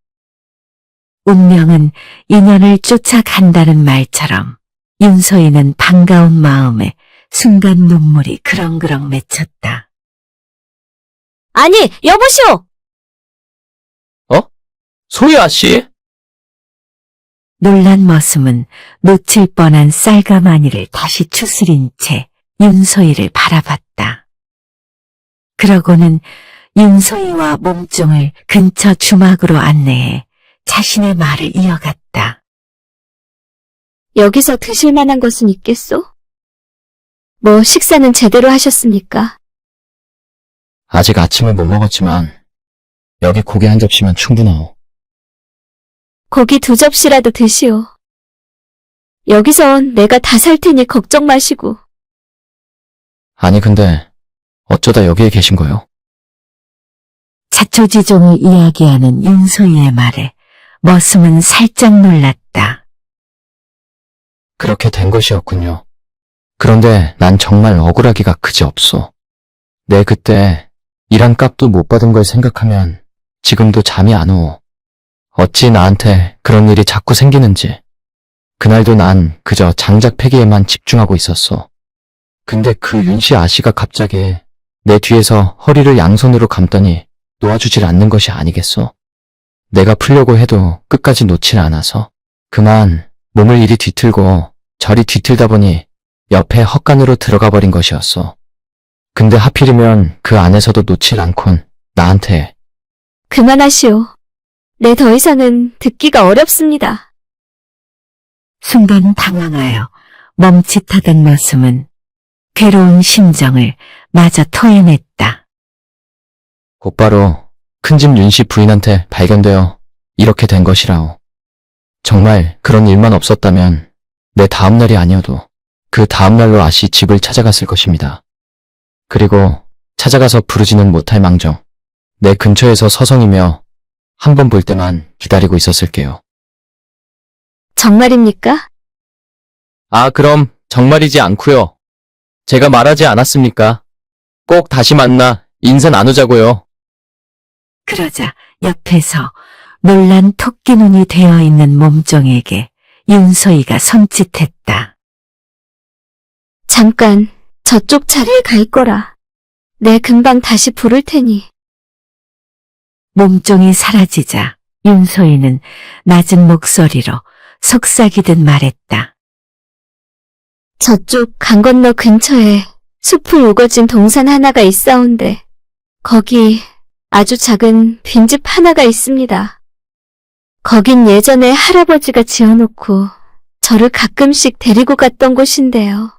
운명은 인연을 쫓아간다는 말처럼 윤소희는 반가운 마음에 순간 눈물이 그렁그렁 맺혔다. 아니, 여보시오! 소희아 씨? 놀란 머슴은 놓칠 뻔한 쌀가마니를 다시 추스린 채 윤소희를 바라봤다. 그러고는 윤소희와 몸종을 근처 주막으로 안내해 자신의 말을 이어갔다. 여기서 드실 만한 것은 있겠소? 뭐 식사는 제대로 하셨습니까? 아직 아침을 못 먹었지만 여기 고기 한 접시면 충분하오. 고기 2접시라도 드시오. 여기선 내가 다 살 테니 걱정 마시고. 아니 근데 어쩌다 여기에 계신 거요? 자초지종을 이야기하는 윤소희의 말에 머슴은 살짝 놀랐다. 그렇게 된 것이었군요. 그런데 난 정말 억울하기가 그지없소. 내 그때 일한 값도 못 받은 걸 생각하면 지금도 잠이 안 오오. 어찌 나한테 그런 일이 자꾸 생기는지. 그날도 난 그저 장작 패기에만 집중하고 있었어. 근데 그 윤씨 아씨가 갑자기 내 뒤에서 허리를 양손으로 감더니 놓아주질 않는 것이 아니겠소. 내가 풀려고 해도 끝까지 놓질 않아서 그만 몸을 이리 뒤틀고 저리 뒤틀다 보니 옆에 헛간으로 들어가 버린 것이었어. 근데 하필이면 그 안에서도 놓질 않곤 나한테 그만하시오. 네, 더 이상은 듣기가 어렵습니다. 순간 당황하여 멈칫하던 머슴은 괴로운 심정을 마저 토해냈다. 곧바로 큰집 윤씨 부인한테 발견되어 이렇게 된 것이라오. 정말 그런 일만 없었다면 내 다음날이 아니어도 그 다음날로 아씨 집을 찾아갔을 것입니다. 그리고 찾아가서 부르지는 못할 망정 내 근처에서 서성이며 한 번 볼 때만 기다리고 있었을게요. 정말입니까? 아, 그럼 정말이지 않고요. 제가 말하지 않았습니까? 꼭 다시 만나 인사 나누자고요. 그러자 옆에서 놀란 토끼 눈이 되어 있는 몸종에게 윤소희가 손짓했다. 잠깐 저쪽 자리에 가 있거라. 내 금방 다시 부를 테니. 몸종이 사라지자 윤소희는 낮은 목소리로 속삭이듯 말했다. 저쪽 강 건너 근처에 숲을 우거진 동산 하나가 있사온데 거기 아주 작은 빈집 하나가 있습니다. 거긴 예전에 할아버지가 지어놓고 저를 가끔씩 데리고 갔던 곳인데요.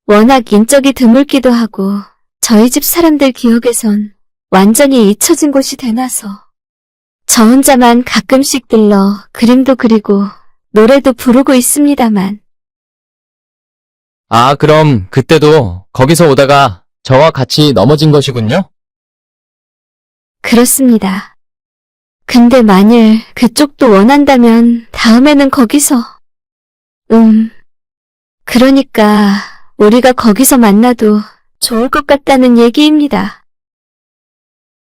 워낙 인적이 드물기도 하고 저희 집 사람들 기억에선 완전히 잊혀진 곳이 되나서 저 혼자만 가끔씩 들러 그림도 그리고 노래도 부르고 있습니다만. 아, 그럼 그때도 거기서 오다가 저와 같이 넘어진 것이군요? 그렇습니다. 근데 만일 그쪽도 원한다면 다음에는 거기서. 그러니까 우리가 거기서 만나도 좋을 것 같다는 얘기입니다.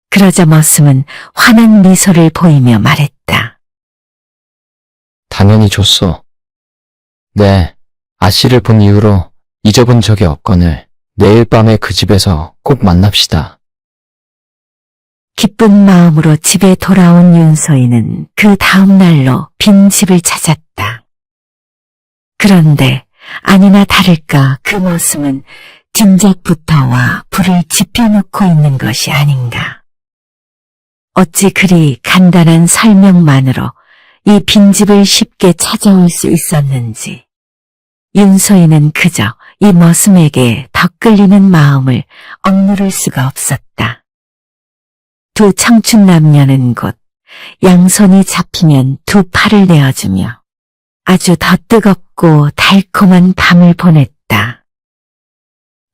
그러자 머슴은 환한 미소를 보이며 말했다. 당연히 줬소. 네, 아씨를 본 이후로 잊어본 적이 없거늘 내일 밤에 그 집에서 꼭 만납시다. 기쁜 마음으로 집에 돌아온 윤서인은 그 다음 날로 빈 집을 찾았다. 그런데 아니나 다를까 그 머슴은 짐작부터와 불을 지펴놓고 있는 것이 아닌가. 어찌 그리 간단한 설명만으로 이 빈집을 쉽게 찾아올 수 있었는지. 윤서인은 그저 이 머슴에게 더 끌리는 마음을 억누를 수가 없었다. 두 청춘 남녀는 곧 양손이 잡히면 두 팔을 내어주며 아주 더 뜨겁고 달콤한 밤을 보냈다.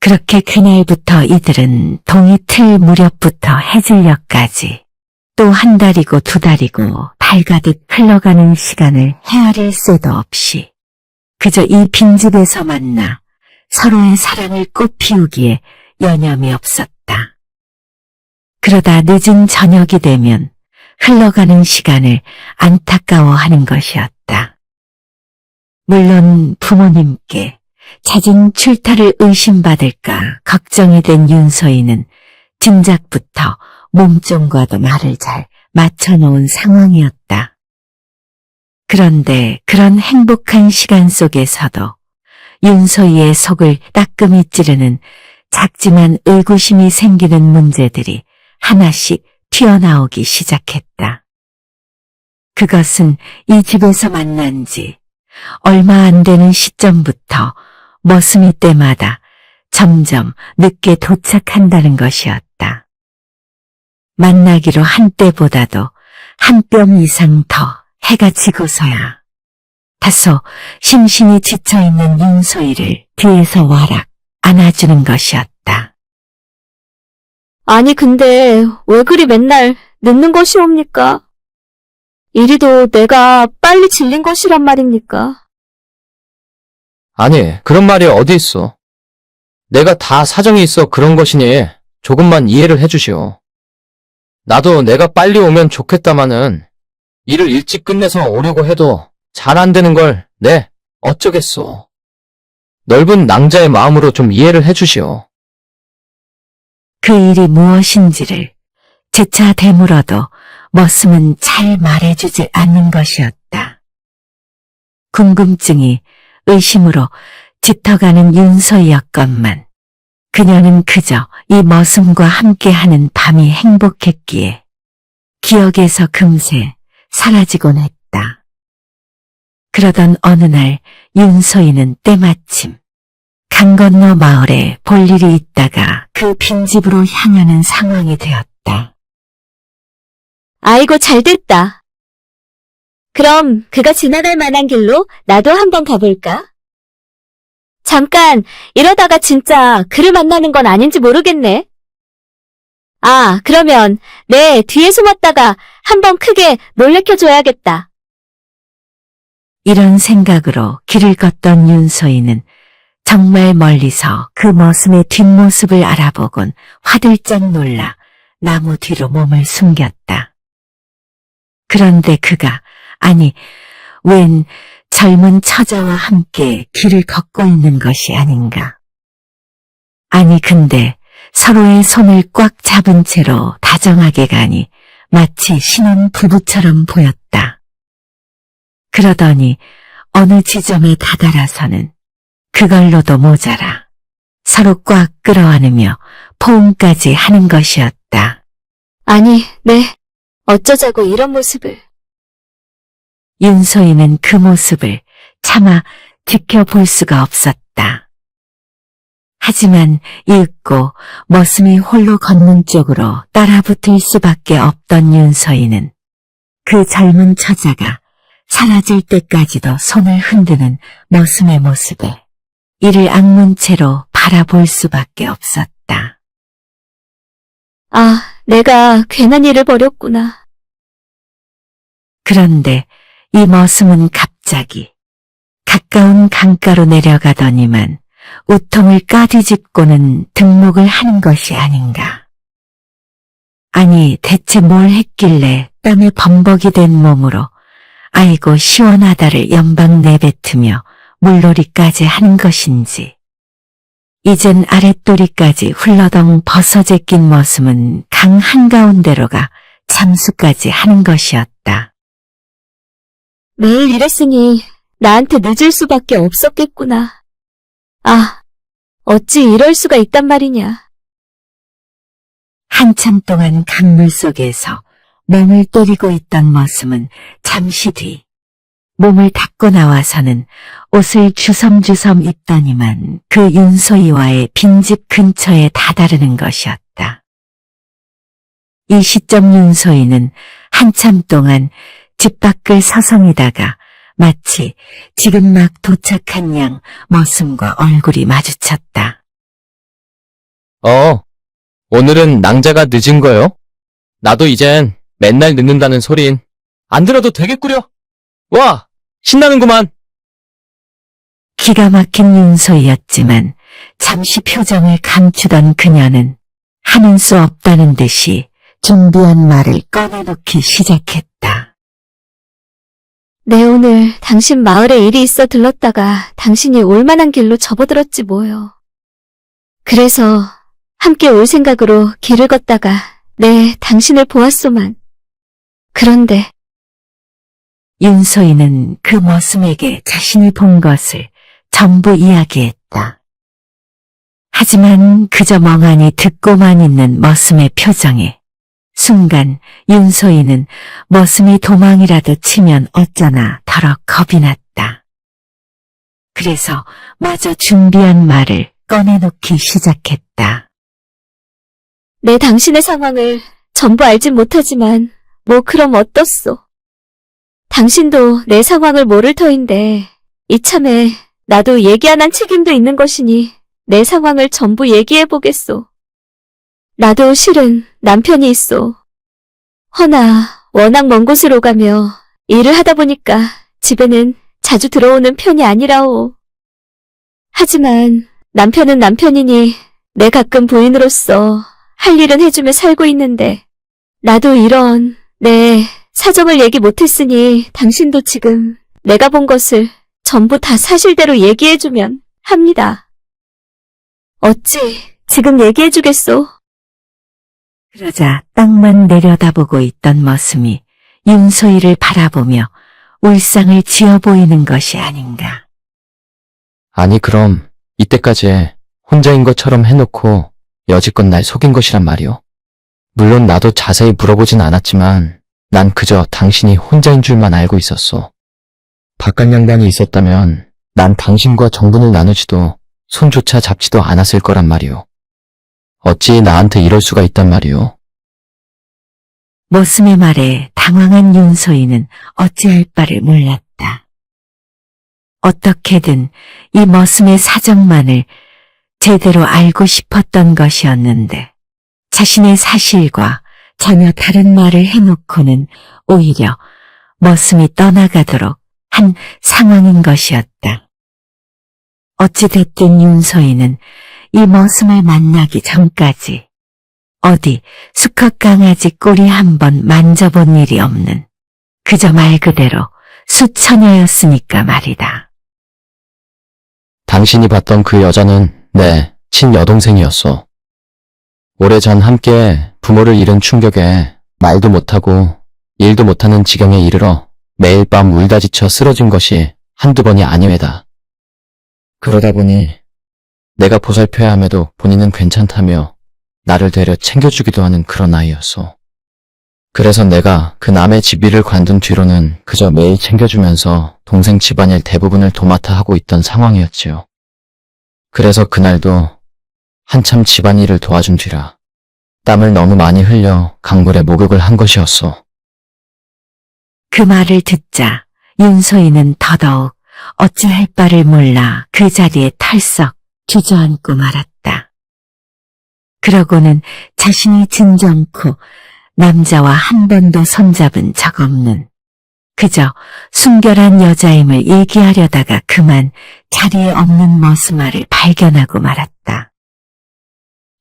그렇게 그날부터 이들은 동이 틀 무렵부터 해질녘까지 또 한 달이고 두 달이고 달가득 흘러가는 시간을 헤아릴 새도 없이 그저 이 빈집에서 만나 서로의 사랑을 꽃피우기에 여념이 없었다. 그러다 늦은 저녁이 되면 흘러가는 시간을 안타까워하는 것이었다. 물론 부모님께 잦은 출타를 의심받을까 걱정이 된 윤서인은 진작부터 몸종과도 말을 잘 맞춰놓은 상황이었다. 그런데 그런 행복한 시간 속에서도 윤서희의 속을 따끔히 찌르는 작지만 의구심이 생기는 문제들이 하나씩 튀어나오기 시작했다. 그것은 이 집에서 만난 지 얼마 안 되는 시점부터 머슴이 때마다 점점 늦게 도착한다는 것이었다. 만나기로 한 때보다도 한 뼘 이상 더 해가 지고서야 다소 심신이 지쳐있는 윤소희를 뒤에서 와락 안아주는 것이었다. 아니 근데 왜 그리 맨날 늦는 것이옵니까? 이리도 내가 빨리 질린 것이란 말입니까? 아니, 그런 말이 어디 있어. 내가 다 사정이 있어 그런 것이니 조금만 이해를 해주시오. 나도 내가 빨리 오면 좋겠다마는 일을 일찍 끝내서 오려고 해도 잘 안 되는 걸 어쩌겠소. 넓은 낭자의 마음으로 좀 이해를 해주시오. 그 일이 무엇인지를 재차 되물어도 머슴은 잘 말해주지 않는 것이었다. 궁금증이 의심으로 짙어가는 윤서희였건만 그녀는 그저 이 머슴과 함께하는 밤이 행복했기에 기억에서 금세 사라지곤 했다. 그러던 어느 날 윤서희는 때마침 강 건너 마을에 볼 일이 있다가 그 빈집으로 향하는 상황이 되었다. 아이고 잘됐다. 그럼 그가 지나갈 만한 길로 나도 한번 가볼까? 잠깐 이러다가 진짜 그를 만나는 건 아닌지 모르겠네. 아, 그러면 내 뒤에 숨었다가 한번 크게 놀래켜줘야겠다. 이런 생각으로 길을 걷던 윤서희는 정말 멀리서 그 머슴의 뒷모습을 알아보곤 화들짝 놀라 나무 뒤로 몸을 숨겼다. 그런데 그가 웬 젊은 처자와 함께 길을 걷고 있는 것이 아닌가. 아니 근데 서로의 손을 꽉 잡은 채로 다정하게 가니 마치 신혼 부부처럼 보였다. 그러더니 어느 지점에 다다라서는 그걸로도 모자라 서로 꽉 끌어안으며 포옹까지 하는 것이었다. 아니, 어쩌자고 이런 모습을. 윤소희는 그 모습을 차마 지켜볼 수가 없었다. 하지만 이윽고 머슴이 홀로 걷는 쪽으로 따라붙을 수밖에 없던 윤서희는 그 젊은 처자가 사라질 때까지도 손을 흔드는 머슴의 모습에 이를 악문채로 바라볼 수밖에 없었다. 아, 내가 괜한 일을 벌였구나. 그런데 이 머슴은 갑자기 가까운 강가로 내려가더니만 우통을 까뒤집고는 등목을 하는 것이 아닌가. 아니, 대체 뭘 했길래 땀에 범벅이 된 몸으로 아이고 시원하다를 연방 내뱉으며 물놀이까지 하는 것인지. 이젠 아랫도리까지 훌러덩 벗어제 낀 머슴은 강 한가운데로 가 잠수까지 하는 것이었다. 매일 이랬으니 나한테 늦을 수밖에 없었겠구나. 아, 어찌 이럴 수가 있단 말이냐. 한참 동안 강물 속에서 멍을 때리고 있던 머슴은 잠시 뒤 몸을 닦고 나와서는 옷을 주섬주섬 입더니만 그 윤소희와의 빈집 근처에 다다르는 것이었다. 이 시점 윤소희는 한참 동안 집 밖을 서성이다가 마치 지금 막 도착한 양 머슴과 얼굴이 마주쳤다. 오늘은 낭자가 늦은 거요? 나도 이젠 맨날 늦는다는 소린 안 들어도 되겠구려. 와, 신나는구만. 기가 막힌 윤소희였지만 잠시 표정을 감추던 그녀는 하는 수 없다는 듯이 준비한 말을 꺼내놓기 시작했다. 내 오늘 당신 마을에 일이 있어 들렀다가 당신이 올만한 길로 접어들었지 뭐요. 그래서 함께 올 생각으로 길을 걷다가 당신을 보았소만. 그런데 윤소희는 그 머슴에게 자신이 본 것을 전부 이야기했다. 하지만 그저 멍하니 듣고만 있는 머슴의 표정에 순간 윤소희는 머슴이 도망이라도 치면 어쩌나 더러 겁이 났다. 그래서 마저 준비한 말을 꺼내놓기 시작했다. 내 당신의 상황을 전부 알진 못하지만 뭐 그럼 어떻소. 당신도 내 상황을 모를 터인데 이참에 나도 얘기 안 한 책임도 있는 것이니 내 상황을 전부 얘기해보겠소. 나도 실은 남편이 있소. 허나 워낙 먼 곳으로 가며 일을 하다 보니까 집에는 자주 들어오는 편이 아니라오. 하지만 남편은 남편이니 내 가끔 부인으로서 할 일은 해주며 살고 있는데 나도 이런 내 사정을 얘기 못했으니 당신도 지금 내가 본 것을 전부 다 사실대로 얘기해주면 합니다. 어찌 지금 얘기해주겠소? 그러자 땅만 내려다보고 있던 머슴이 윤소희를 바라보며 울상을 지어 보이는 것이 아닌가. 아니, 그럼 이때까지 혼자인 것처럼 해놓고 여지껏 날 속인 것이란 말이오. 물론 나도 자세히 물어보진 않았지만 난 그저 당신이 혼자인 줄만 알고 있었소. 바깥 양반이 있었다면 난 당신과 정분을 나누지도 손조차 잡지도 않았을 거란 말이오. 어찌 나한테 이럴 수가 있단 말이오. 머슴의 말에 당황한 윤소희는 어찌할 바를 몰랐다. 어떻게든 이 머슴의 사정만을 제대로 알고 싶었던 것이었는데 자신의 사실과 전혀 다른 말을 해놓고는 오히려 머슴이 떠나가도록 한 상황인 것이었다. 어찌됐든 윤소희는 이 머슴을 만나기 전까지 어디 수컷 강아지 꼬리 한번 만져본 일이 없는 그저 말 그대로 수처녀였으니까 말이다. 당신이 봤던 그 여자는 내 친여동생이었소. 오래전 함께 부모를 잃은 충격에 말도 못하고 일도 못하는 지경에 이르러 매일 밤 울다 지쳐 쓰러진 것이 한두 번이 아니외다. 그러다 보니 내가 보살펴야 함에도 본인은 괜찮다며 나를 되려 챙겨주기도 하는 그런 아이였소. 그래서 내가 그 남의 집일을 관둔 뒤로는 그저 매일 챙겨주면서 동생 집안일 대부분을 도맡아 하고 있던 상황이었지요. 그래서 그날도 한참 집안일을 도와준 뒤라 땀을 너무 많이 흘려 강물에 목욕을 한 것이었소. 그 말을 듣자 윤소희는 더더욱 어찌할 바를 몰라 그 자리에 털썩 주저앉고 말았다. 그러고는 자신이 진정코 남자와 한 번도 손잡은 적 없는 그저 순결한 여자임을 얘기하려다가 그만 자리에 없는 머스마를 발견하고 말았다.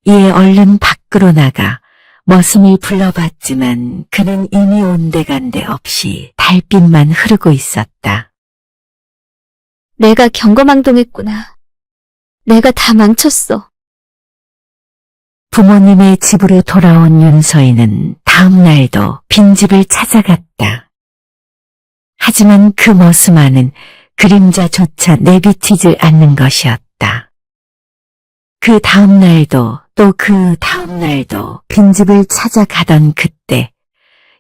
이에 얼른 밖으로 나가 머슴을 불러봤지만 그는 이미 온데간데 없이 달빛만 흐르고 있었다. 내가 경거망동했구나. 내가 다 망쳤어. 부모님의 집으로 돌아온 윤서희는 다음 날도 빈집을 찾아갔다. 하지만 그 머스마는 그림자조차 내비치질 않는 것이었다. 그 다음 날도 또 그 다음 날도 빈집을 찾아가던 그때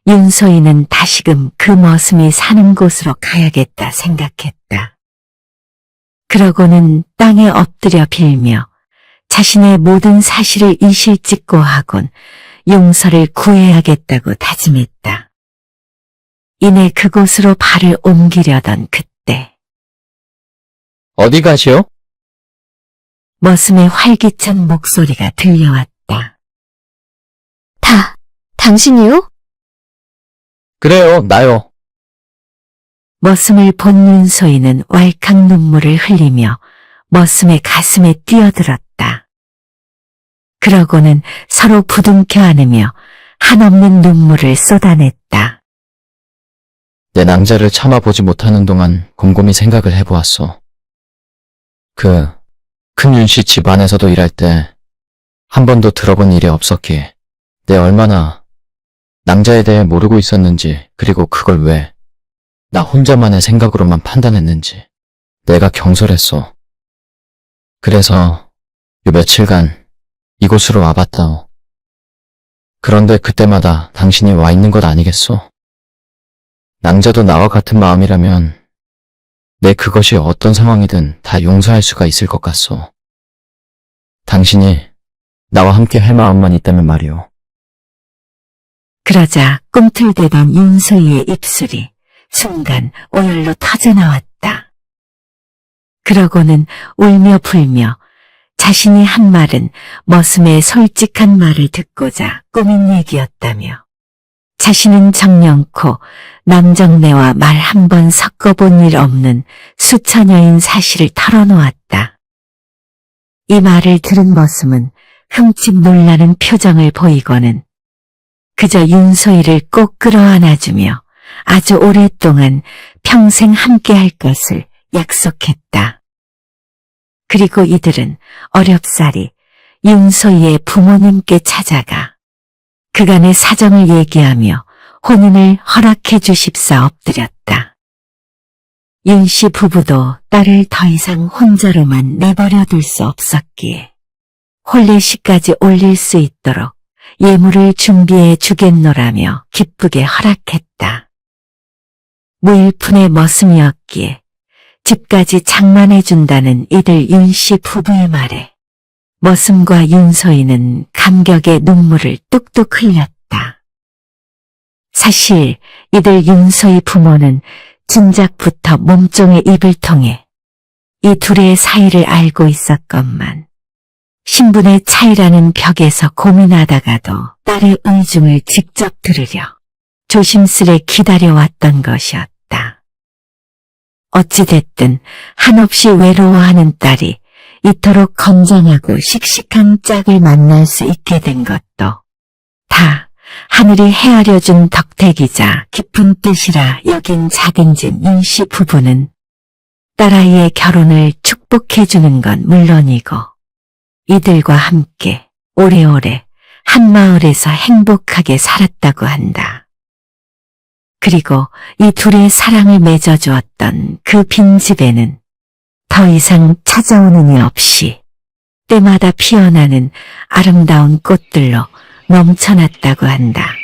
윤서희는 다시금 그 머슴이 사는 곳으로 가야겠다 생각했다. 그러고는 땅에 엎드려 빌며 자신의 모든 사실을 이실직고 하곤 용서를 구해야겠다고 다짐했다. 이내 그곳으로 발을 옮기려던 그때 어디 가시오? 머슴의 활기찬 목소리가 들려왔다. 당신이요? 그래요, 나요. 머슴을 본 윤소희는 왈칵 눈물을 흘리며 머슴의 가슴에 뛰어들었다. 그러고는 서로 부둥켜 안으며 한없는 눈물을 쏟아냈다. 내 낭자를 참아보지 못하는 동안 곰곰이 생각을 해보았소. 큰 윤씨 집 안에서도 일할 때 한 번도 들어본 일이 없었기에 내 얼마나 낭자에 대해 모르고 있었는지, 그리고 그걸 왜 나 혼자만의 생각으로만 판단했는지 내가 경솔했소. 그래서 요 며칠간 이곳으로 와봤다오. 그런데 그때마다 당신이 와 있는 것 아니겠소? 낭자도 나와 같은 마음이라면 내 그것이 어떤 상황이든 다 용서할 수가 있을 것 같소. 당신이 나와 함께 할 마음만 있다면 말이오. 그러자 꿈틀대던 윤소희의 입술이 순간 오열로 터져나왔다. 그러고는 울며 불며 자신이 한 말은 머슴의 솔직한 말을 듣고자 꾸민 얘기였다며 자신은 정령코 남정네와 말 한 번 섞어본 일 없는 수처녀인 사실을 털어놓았다. 이 말을 들은 머슴은 흠칫 놀라는 표정을 보이고는 그저 윤소희를 꼭 끌어안아주며 아주 오랫동안 평생 함께할 것을 약속했다. 그리고 이들은 어렵사리 윤소희의 부모님께 찾아가 그간의 사정을 얘기하며 혼인을 허락해 주십사 엎드렸다. 윤씨 부부도 딸을 더 이상 혼자로만 내버려 둘 수 없었기에 혼례식까지 올릴 수 있도록 예물을 준비해 주겠노라며 기쁘게 허락했다. 무일푼의 머슴이었기에 집까지 장만해 준다는 이들 윤씨 부부의 말에 머슴과 윤소희는 감격의 눈물을 뚝뚝 흘렸다. 사실 이들 윤소희 부모는 진작부터 몸종의 입을 통해 이 둘의 사이를 알고 있었건만 신분의 차이라는 벽에서 고민하다가도 딸의 의중을 직접 들으려 조심스레 기다려왔던 것이었다. 어찌됐든 한없이 외로워하는 딸이 이토록 건장하고 씩씩한 짝을 만날 수 있게 된 것도 다 하늘이 헤아려준 덕택이자 깊은 뜻이라 여긴 작은 집 윤씨 부부는 딸아이의 결혼을 축복해주는 건 물론이고 이들과 함께 오래오래 한 마을에서 행복하게 살았다고 한다. 그리고 이 둘의 사랑을 맺어주었던 그 빈집에는 더 이상 찾아오는 이 없이 때마다 피어나는 아름다운 꽃들로 넘쳐났다고 한다.